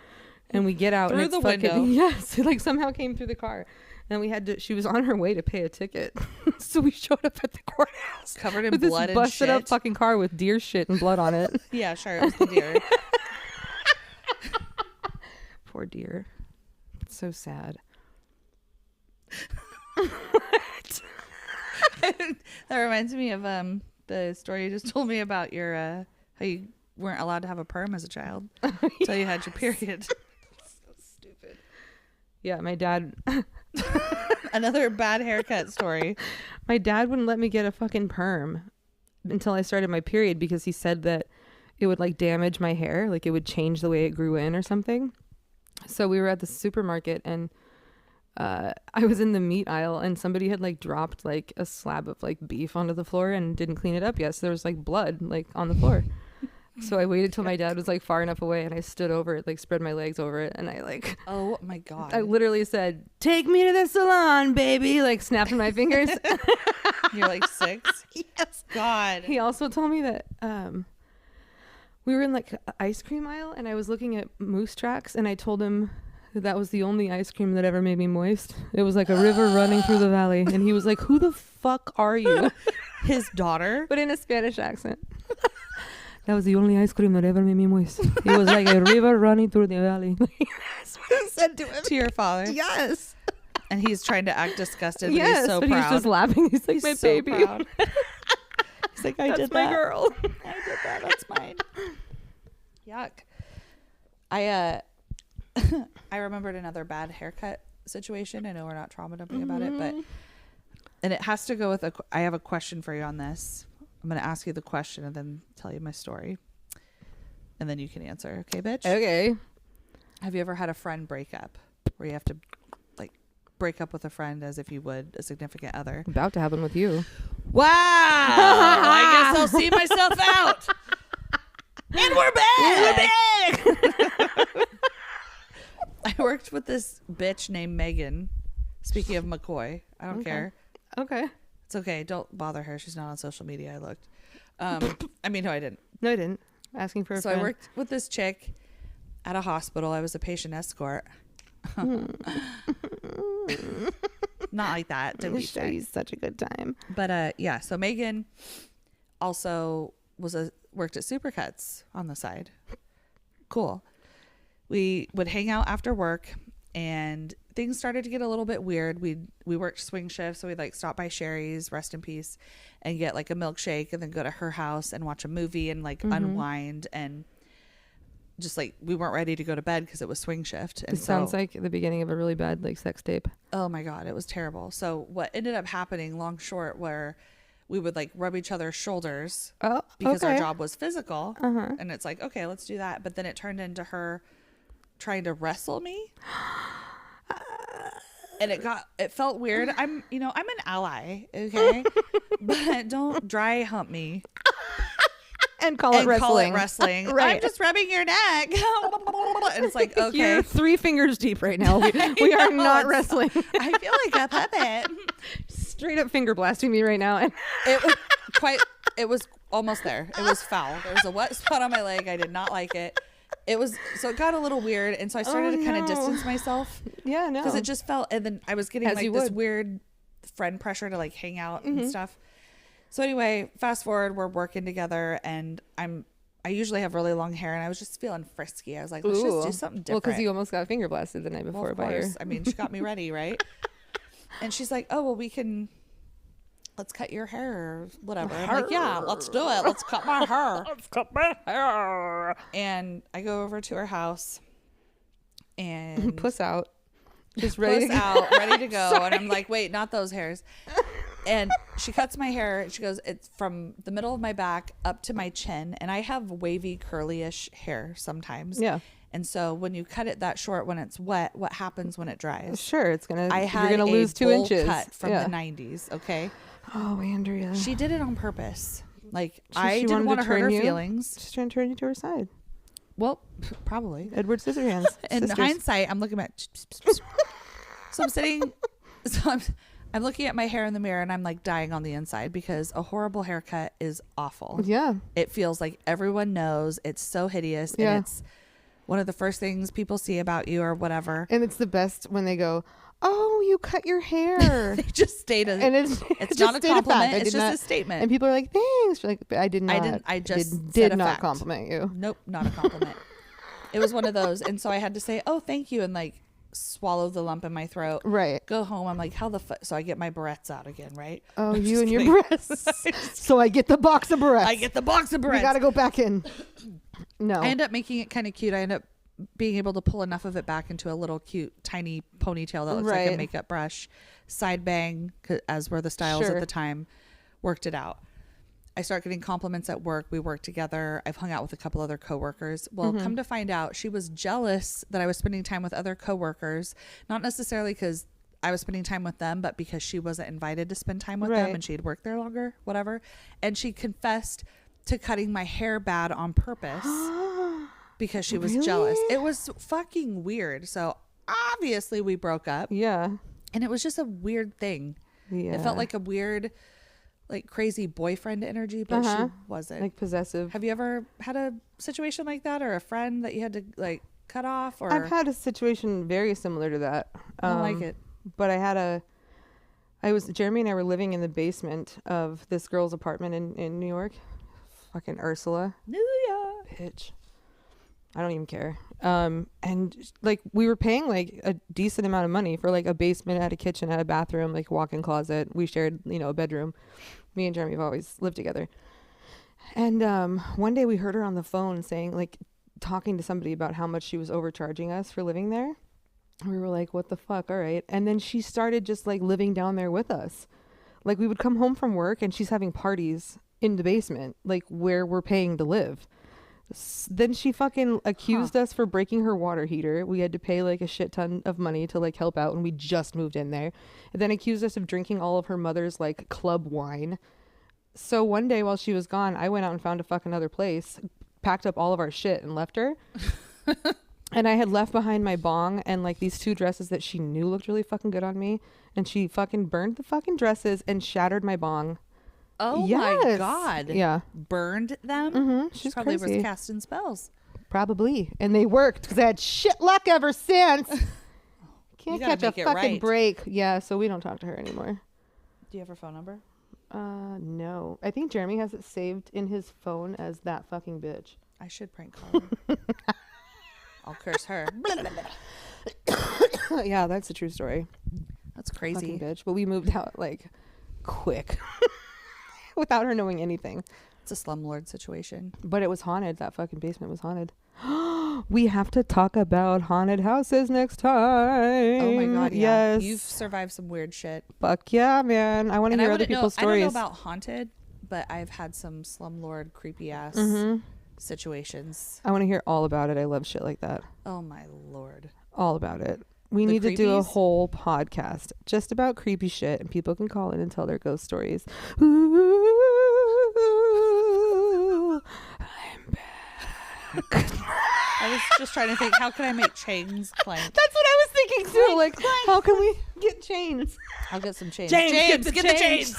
And we get out through and it's the window. Yes, it like somehow came through the car. And we had to, she was on her way to pay a ticket. So we showed up at the courthouse. Covered in with blood this and busted shit. up fucking car with deer shit and blood on it. Yeah, sure. It was the deer. Poor deer. It's so sad. That reminds me of the story you just told me about your how you weren't allowed to have a perm as a child until you had your period. So stupid. Yeah, my dad. Another bad haircut story. My dad wouldn't let me get a fucking perm until I started my period because he said that it would like damage my hair, like it would change the way it grew in or something. So we were at the supermarket and I was in the meat aisle and somebody had like dropped like a slab of like beef onto the floor and didn't clean it up yet. So there was like blood like on the floor. So I waited till my dad was like far enough away and I stood over it, like spread my legs over it. And I like, oh my God. I literally said, "Take me to the salon, baby." Like snapping my fingers. You're like 6? Yes. God. He also told me that we were in like an ice cream aisle and I was looking at moose tracks and I told him that was the only ice cream that ever made me moist. It was like a river running through the valley. And he was like, "Who the fuck are you?" His daughter? But in a Spanish accent. "That was the only ice cream that ever made me moist. It was like a river running through the valley." That's what I said to him. To your father? Yes. And he's trying to act disgusted, but Yes, he's so but proud. he's just laughing. He's like, He's "My so baby." proud. He's like, I That's did my that. girl. I did that. That's mine. Yuck. I remembered another bad haircut situation. I know we're not trauma dumping about it, but and it has to go with I have a question for you on this. I'm going to ask you the question and then tell you my story. And then you can answer. Okay, bitch? Okay. Have you ever had a friend break up where you have to like break up with a friend as if you would a significant other? About to happen with you. Wow. I guess I'll see myself out. And we're back. I worked with this bitch named Megan. Speaking of McCoy, I don't care. Okay. It's okay. Don't bother her. She's not on social media. I looked. I mean, no, I didn't. No, I didn't. Asking for a friend. I worked with this chick at a hospital. I was a patient escort. Not like that. Don't be show you such a good time. But yeah. So Megan also worked at Supercuts on the side. Cool. We would hang out after work, and things started to get a little bit weird. We worked swing shifts, so we'd like stop by Sherry's, rest in peace, and get like a milkshake, and then go to her house and watch a movie and like unwind, and just like we weren't ready to go to bed because it was swing shift. And it sounds like the beginning of a really bad like sex tape. Oh my God, it was terrible. So what ended up happening, long short, where we would like rub each other's shoulders because our job was physical, and it's like, okay, let's do that. But then it turned into her trying to wrestle me. And it felt weird. I'm an ally, okay? But don't dry hump me and call it wrestling. Right. I'm just rubbing your neck. And it's like, okay. You're 3 fingers deep right now. We are not wrestling. I feel like a puppet. Straight up finger blasting me right now. And it was almost there. It was foul. There was a wet spot on my leg. I did not like it. So it got a little weird, and so I started to kind of distance myself. Yeah, no. Because it just felt, and then I was getting like this weird friend pressure to like hang out and stuff. So anyway, fast forward, we're working together, and I usually have really long hair, and I was just feeling frisky. I was like, let's just do something different. Well, because you almost got finger blasted the night before by her. I mean, she got me ready, right? And she's like, oh, well, let's cut your hair or whatever. I'm like, yeah, let's do it. Let's cut my hair. Let's cut my hair. And I go over to her house and puss out. Just ready to go. And I'm like, wait, not those hairs. And she cuts my hair. And she goes, it's from the middle of my back up to my chin. And I have wavy, curly-ish hair sometimes. Yeah. And so when you cut it that short when it's wet, what happens when it dries? Sure, you're gonna lose lose 2 inches. Cut from the 90s. Okay. Oh, Andrea. She did it on purpose. Like I didn't want to hurt her feelings. She's trying to turn you to her side. Well, probably. Edward Scissorhands. In hindsight, I'm looking at. So I'm sitting. So I'm looking at my hair in the mirror, and I'm like dying on the inside because a horrible haircut is awful. Yeah. It feels like everyone knows it's so hideous, and it's one of the first things people see about you or whatever. And it's the best when they go, oh, you cut your hair. They just state it. And it's not a compliment. It's just a statement. And people are like, thanks. You're like, I did not. I just did not compliment you. Nope, not a compliment. It was one of those. And so I had to say, oh, thank you. And like swallow the lump in my throat. Right. Go home. I'm like, how the fuck? So I get my barrettes out again, right? Oh, you and your breasts. So I get the box of barrettes. I get the box of barrettes. We got to go back in. No. I end up making it kind of cute. I end up being able to pull enough of it back into a little cute tiny ponytail that looks like a makeup brush. Side bang, as were the styles at the time. Worked it out. I start getting compliments at work. We work together. I've hung out with a couple other coworkers. Well, come to find out, she was jealous that I was spending time with other coworkers, not necessarily because I was spending time with them, but because she wasn't invited to spend time with them and she'd worked there longer, whatever. And she confessed to cutting my hair bad on purpose because she was jealous. It was fucking weird. So obviously we broke up. Yeah. And it was just a weird thing. Yeah. It felt like a weird, like crazy boyfriend energy, but she wasn't. Like possessive. Have you ever had a situation like that, or a friend that you had to like cut off? Or I've had a situation very similar to that. I don't like it. But Jeremy and I were living in the basement of this girl's apartment in New York. Fucking Ursula. New York. Bitch. I don't even care. And like we were paying like a decent amount of money for like a basement, had a kitchen, had a bathroom, like walk-in closet. We shared, a bedroom. Me and Jeremy have always lived together. And one day we heard her on the phone saying, like, talking to somebody about how much she was overcharging us for living there. We were like, what the fuck? All right. And then she started just like living down there with us. Like we would come home from work and she's having parties in the basement, like where we're paying to live. Then she fucking accused us for breaking her water heater. We had to pay like a shit ton of money to like help out when we just moved in there. And then accused us of drinking all of her mother's like club wine. So one day while she was gone, I went out and found a fucking other place, packed up all of our shit and left her. And I had left behind my bong and like these 2 dresses that she knew looked really fucking good on me. And she fucking burned the fucking dresses and shattered my bong. Oh my God. Yeah. Burned them? Mm-hmm. She probably was casting spells. Probably. And they worked because I had shit luck ever since. Can't catch a fucking break. Yeah, so we don't talk to her anymore. Do you have her phone number? No. I think Jeremy has it saved in his phone as that fucking bitch. I should prank call her. I'll curse her. Yeah, that's a true story. That's crazy. Fucking bitch. But we moved out like quick. Without her knowing anything. It's a slumlord situation. But it was haunted. That fucking basement was haunted. We have to talk about haunted houses next time. Oh my God, yeah. Yes. You've survived some weird shit. Fuck yeah, man. I want to hear other people's stories. I don't know about haunted, but I've had some slumlord creepy ass situations. I want to hear all about it. I love shit like that. Oh my Lord. All about it. We need to do a whole podcast just about creepy shit, and people can call in and tell their ghost stories. Ooh, I'm back. I was just trying to think, how can I make chains clank? That's what I was thinking too. Clank, like, clank. How can we get chains? I'll get some chains. James, get the chains.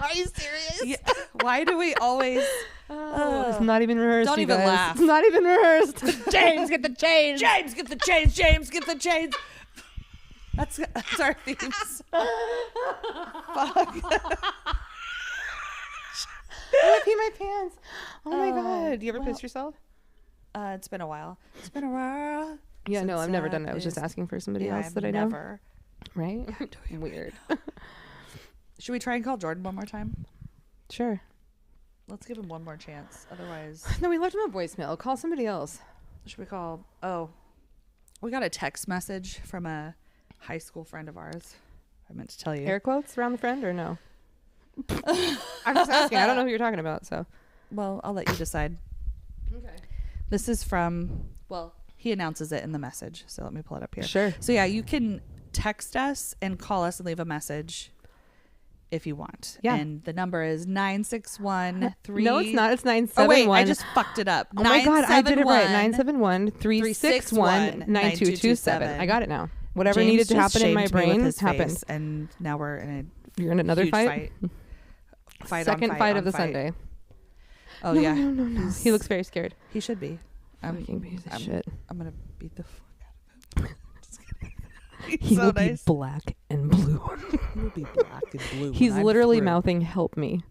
Are you serious? Yeah. Why do we always... It's not even rehearsed. Don't even laugh. It's not even rehearsed. James, get the chains. James, get the chains. James, get the chains. That's our themes. Fuck. I pee my pants. Oh my God. Do you ever piss yourself? It's been a while. It's been a while. Yeah, no, I've never done it. I was just asking for somebody else that I know. Never. Right? Weird. Should we try and call Jordan one more time? Sure. Let's give him one more chance. Otherwise... No, we left him a voicemail. Call somebody else. Should we call... Oh. We got a text message from a high school friend of ours. I meant to tell you. Air quotes around the friend or no? I'm just asking. I don't know who you're talking about, so... Well, I'll let you decide. Okay. This is from... Well, he announces it in the message, so let me pull it up here. Sure. So yeah, you can text us and call us and leave a message if you want. Yeah. And the number is 961-3... No, it's not. It's 971. Oh, wait, I just fucked it up. Oh my God, I did it right. 971-361-9227. I got it now. Whatever James needed to happen in my brain happened. And now we're in a You're in another huge fight? Fight Second on fight on of the fight. Sunday. Oh, No, yeah. No. He looks very scared. He should be. Fucking piece of shit. I'm gonna beat the fuck out of him. Just kidding. He so will nice. be black and blue. He will be black and blue. He's when I'm literally through. mouthing "Help me"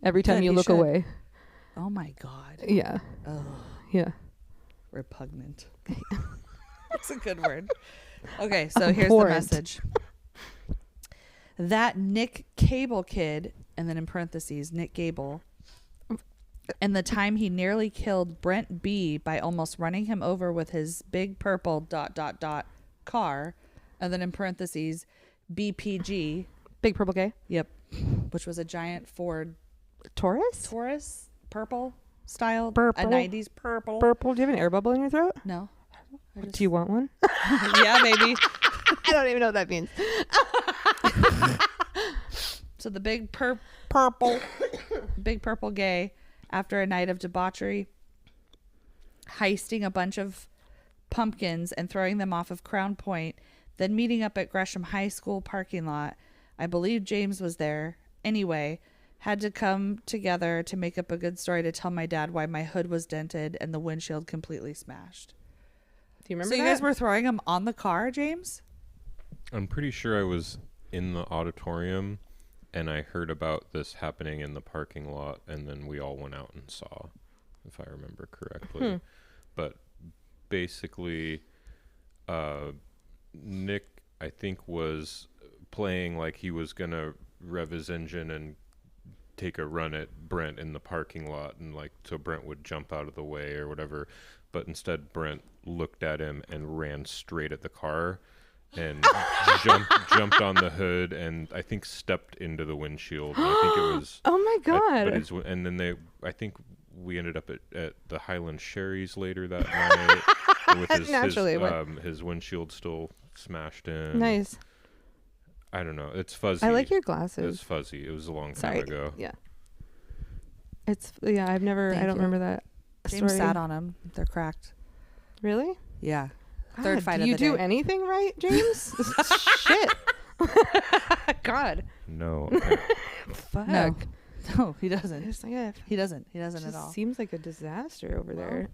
every time Good, you he look should. away. Oh my god. Yeah, Ugh, yeah. repugnant. That's a good word. Okay, so here's the Abhorrent. message. That Nick Cable kid, and then in parentheses, Nick Gable, and the time he nearly killed Brent B by almost running him over with his big purple ... car, and then in parentheses, BPG. Big purple gay. Yep. Which was a giant Ford Taurus. purple style. Purple. A 90s purple. Purple. Do you have an air bubble in your throat? No. Do you want one? Yeah, baby. I don't even know what that means. So the big big purple gay, after a night of debauchery, heisting a bunch of pumpkins and throwing them off of Crown Point, then meeting up at Gresham High School parking lot. I believe James was there. Anyway, had to come together to make up a good story to tell my dad why my hood was dented and the windshield completely smashed. Do you remember So you that? guys were throwing them on the car, James? I'm pretty sure I was in the auditorium and I heard about this happening in the parking lot, and then we all went out and saw, if I remember correctly. But basically, Nick, I think, was playing like he was going to rev his engine and take a run at Brent in the parking lot, and like so Brent would jump out of the way or whatever. But instead, Brent looked at him and ran straight at the car and jumped on the hood and I think stepped into the windshield. And I think it was. Oh my god! And then I think we ended up at the Highland Sherry's later that night with his windshield still smashed in. Nice. I don't know. It's fuzzy. I like your It was glasses. fuzzy. It was a long time Sorry. ago. Yeah. I've never. Thank I don't you. remember that James story. sat on them. They're cracked. Really? Yeah. God, Third fight do of you the do day. anything right, James? Shit. God. No. Fuck. No, he doesn't. It's like, yeah, He doesn't. He doesn't just at all. seems like a disaster over there.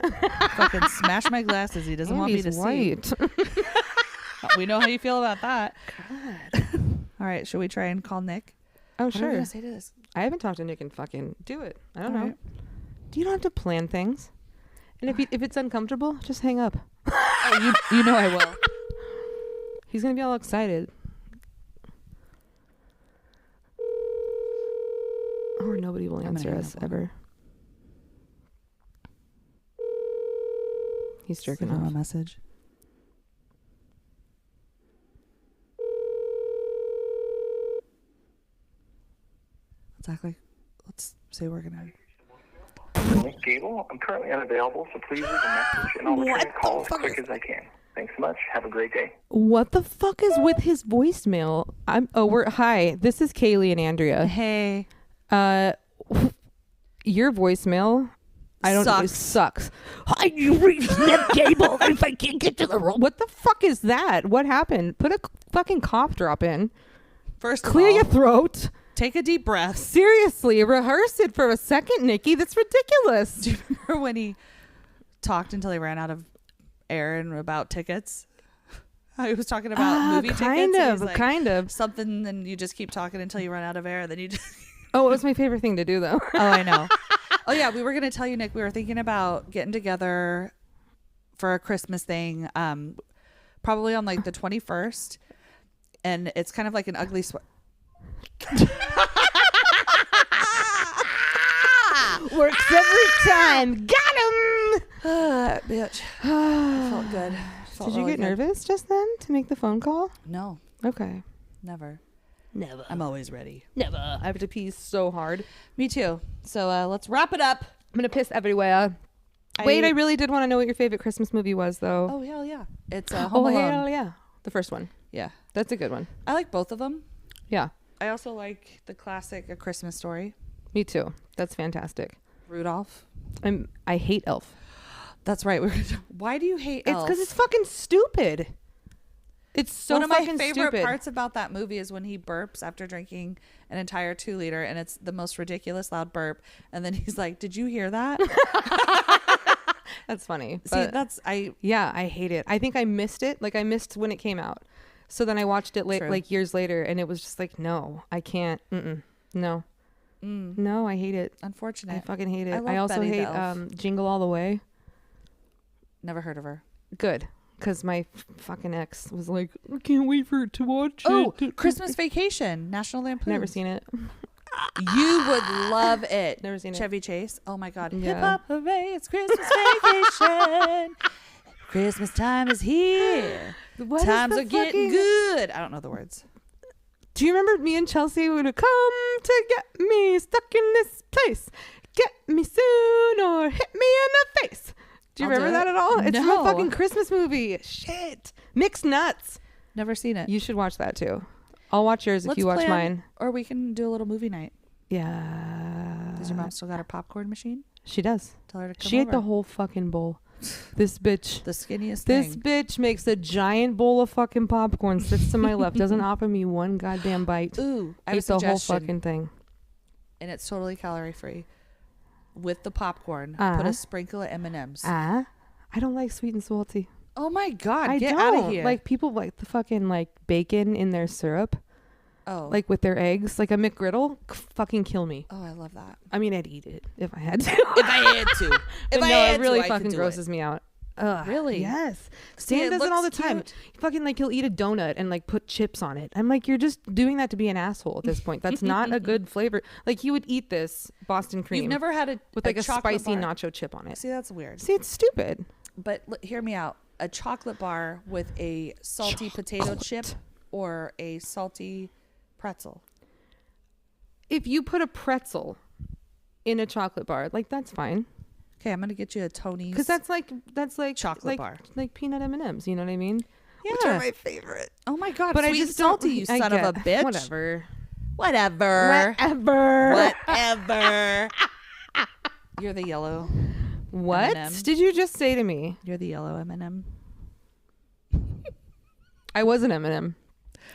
Fucking smash my glasses. He doesn't want me to white. see. We know how you feel about that. God. All right. Should we try and call Nick? Oh, What are we sure. gonna say to this? I haven't talked to Nick and fucking do it. I don't All know. right. You don't have to plan things. And if it's uncomfortable, just hang up. Oh, you know I will. He's going to be all excited. Or nobody will gonna answer hang us up on him. ever. He's jerking Leave him a off. message. Let's say we're gonna. Nick Gable, I'm currently unavailable, so please leave a message, and I'll return your call as quick as I can. Thanks so much. Have a great day. What the fuck is with his voicemail? Hi, this is Kaylee and Andrea. Hey. Your voicemail sucks. Hi, you reached Nick Gable. If I can't get to the room. What the fuck is that? What happened? Put a fucking cough drop in. First, Clear of all, your throat. take a deep breath. Seriously, rehearse it for a second, Nikki. That's ridiculous. Do you remember when he talked until he ran out of air and about tickets? He was talking about movie tickets. and he's like, kind of. something, and you just keep talking until you run out of air, and then you just. Oh, it was my favorite thing to do, though. Oh, I know. Oh, yeah. We were going to tell you, Nick, we were thinking about getting together for a Christmas thing, probably on like the 21st. And it's kind of like an ugly sweat. Works every time. Got him. Bitch. I felt good. Felt Did you really get good. nervous just then to make the phone call? No, Okay. never. Never. I'm always ready. Never. I have to pee so hard. Me too. So let's wrap it up. I'm going to piss everywhere. Wait, I really did want to know what your favorite Christmas movie was, though. Oh, hell yeah. It's Home Oh, Alone. hell yeah. The first one. Yeah. That's a good one. I like both of them. Yeah. I also like the classic A Christmas Story. Me too. That's fantastic. Rudolph. I hate Elf. That's right. Why do you hate It's Elf? because it's fucking stupid. It's so one of my fucking favorite stupid. parts about that movie is when he burps after drinking an entire 2-liter, and it's the most ridiculous loud burp. And then he's like, "Did you hear that?" That's funny. See, But I hate it. I think I missed it. Like I missed when it came out. So then I watched it like years later, and it was just like, no, I can't. No. No, I hate it. Unfortunate. I fucking hate it. I also Betty hate the Elf. Jingle All the Way. Never heard of her. Good. Because my fucking ex was like, I can't wait for it to watch Oh, it. Christmas Vacation, National Lampoon. Never seen it. You would love it. Never seen it. Chevy Chase. Oh my God. Yeah. Hip hop hooray, it's Christmas vacation. Christmas time is here. Times are getting good. I don't know the words. Do you remember me and Chelsea would come to get me stuck in this place? Get me soon or hit me in the face. Do you remember that at all? It's from a fucking Christmas movie. Shit. Mixed Nuts. Never seen it. You should watch that too. I'll watch yours if you watch mine. Or we can do a little movie night. Yeah. Does your mom still got her popcorn machine? She does. Tell her to come She over. ate the whole fucking bowl. This bitch. The skinniest This thing. bitch makes a giant bowl of fucking popcorn, sits to my left, doesn't offer me one goddamn bite. Ooh, I have a Ate the whole suggestion. fucking thing. And it's totally calorie free. With the popcorn, put a sprinkle of M&Ms. I don't like sweet and salty. Oh my God, get don't out of here. like people like the fucking like bacon in their syrup, like with their eggs, like a McGriddle. Fucking kill me. Oh, I love that. I mean, I'd eat it if I had to. If I had to. But no, it really fucking grosses me out. Really? Yes. See, Stan it does it all the looks time. cute. Fucking like he'll eat a donut and like put chips on it. I'm like, you're just doing that to be an asshole at this point. That's not a good flavor. Like he would eat this Boston cream. You've never had with like a chocolate spicy bar. nacho chip on it. See, that's weird. See, it's stupid. But hear me out. A chocolate bar with a salty potato chip or a salty pretzel. If you put a pretzel in a chocolate bar, like that's fine. Okay, I'm gonna get you a Tony's. Because that's like chocolate bar, like peanut M&Ms. You know what I mean? Yeah. Which are my favorite. Oh my God! But Sweet I just and salty, don't, you son of a bitch. Whatever. You're the yellow. What M&M. did you just say to me? You're the yellow M&M. I was an M&M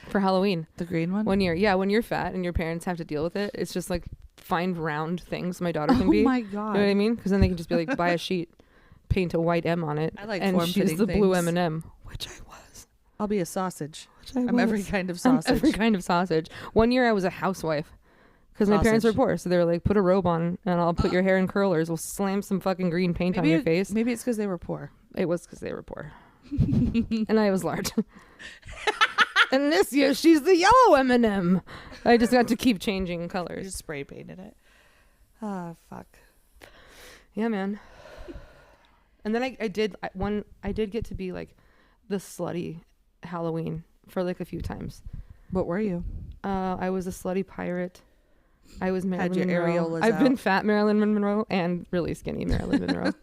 for Halloween. The green one. One year. Yeah, when you're fat and your parents have to deal with it, it's just like find round things my daughter can be. Oh my You God! know what I mean? Because then they can just be like, buy a sheet, paint a white M on it. I like and she's form-fitting the blue things. M&M, which I was. I'll be a sausage. Which I I'm was. every kind of I'm sausage. every kind of sausage. One year I was a housewife because my parents were Sausage. poor, so they were like, put a robe on and I'll put your hair in curlers. We'll slam some fucking green paint on your face. Maybe it's because they were poor. It was because they were poor, and I was large. And this year she's the yellow M&M. I just got to keep changing You colors. just spray painted it. Oh fuck. Yeah, man. And then I did get to be like the slutty Halloween for like a few times. What were you? I was a slutty pirate. I was Marilyn your Monroe. areolas I've been out. fat Marilyn Monroe and really skinny Marilyn Monroe.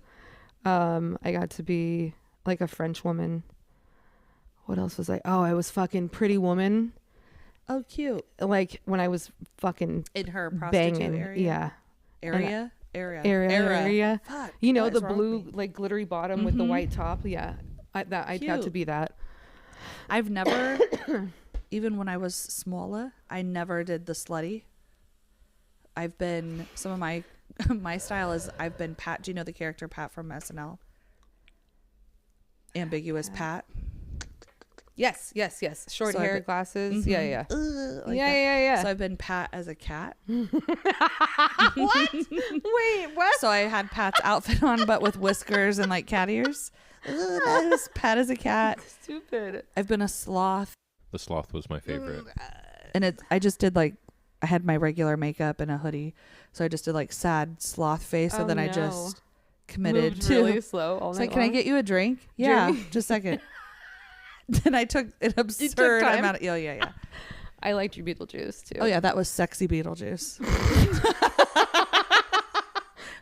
I got to be like a French woman. What else was I? Oh, I was fucking Pretty Woman. Oh, cute. Like when I was fucking In her prostitute banging. area. Yeah. Area. Area. Fuck. You know, what the is wrong blue with me? like glittery bottom with the white top. Yeah. I got to Cute. be that. I've never, even when I was smaller, I never did the slutty. I've been, some of my style is I've been Pat. Do you know the character Pat from SNL? Ambiguous Pat. Yes. Short So I've hair, been- glasses. Yeah. Like Yeah, that. yeah, yeah. So I've been Pat as a cat. What? Wait, what? So I had Pat's outfit on, but with whiskers and like cat ears. That is Pat as a cat. Stupid. I've been a sloth, The sloth was my favorite. and I just did like, I had my regular makeup and a hoodie, so I just did like sad sloth face. So Oh, then I no. just committed Moved to. really slow all It's night like, can I long? get you a drink? Yeah, Jeremy- just a second. Then I took an absurd time? amount of. Oh yeah. I liked your Beetlejuice too. Oh yeah, that was sexy Beetlejuice.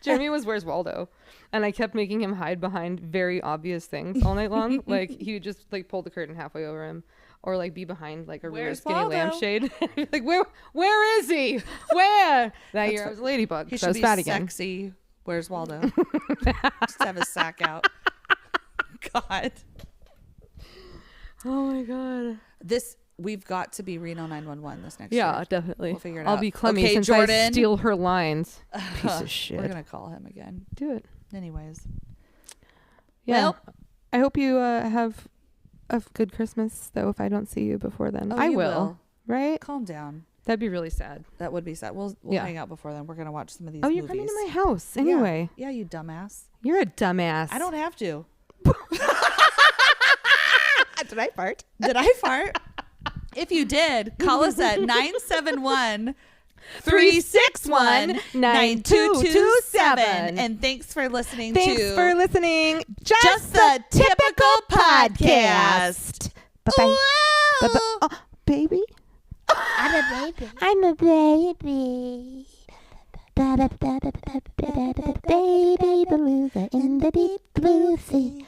Jeremy was Where's Waldo, and I kept making him hide behind very obvious things all night long. Like he would just like pull the curtain halfway over him, or like be behind like a really Where's skinny Waldo? lampshade. Like where is he? Where? That year I was a ladybug. He So I should was be fat again. sexy. Where's Waldo? Just have his sack out. God. Oh my god. We've got to be Reno 911 this next Yeah, year. definitely. We'll figure it I'll out. be Clemmy Okay, since I Jordan. steal her lines. Piece of shit. We're gonna call him again. Do it. Anyways. Yeah. Well, I hope you have a good Christmas, though, if I don't see you before then. oh, I you will. Right? Calm down. That'd be really sad. That would be sad. We'll Yeah. hang out before then. We're gonna watch some of these. Oh, you're movies. coming to my house anyway. Yeah, you dumbass. You're a dumbass. I don't have to. Did I fart? Did I fart? If you did, call us at 971-361-9227. And thanks for listening Thanks to for listening. Just the Typical Podcast. Bye-bye. Bye-bye. Oh, baby. I'm a baby. I'm a baby. Baby beluga in the deep blue sea.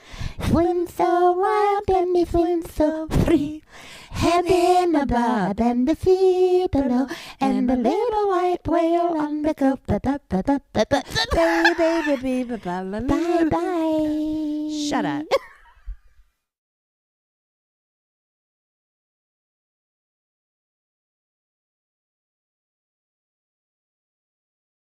Swim so wild and we swim so free. Head in above and the sea below. And the little white whale on the coast. Bye bye. Shut up.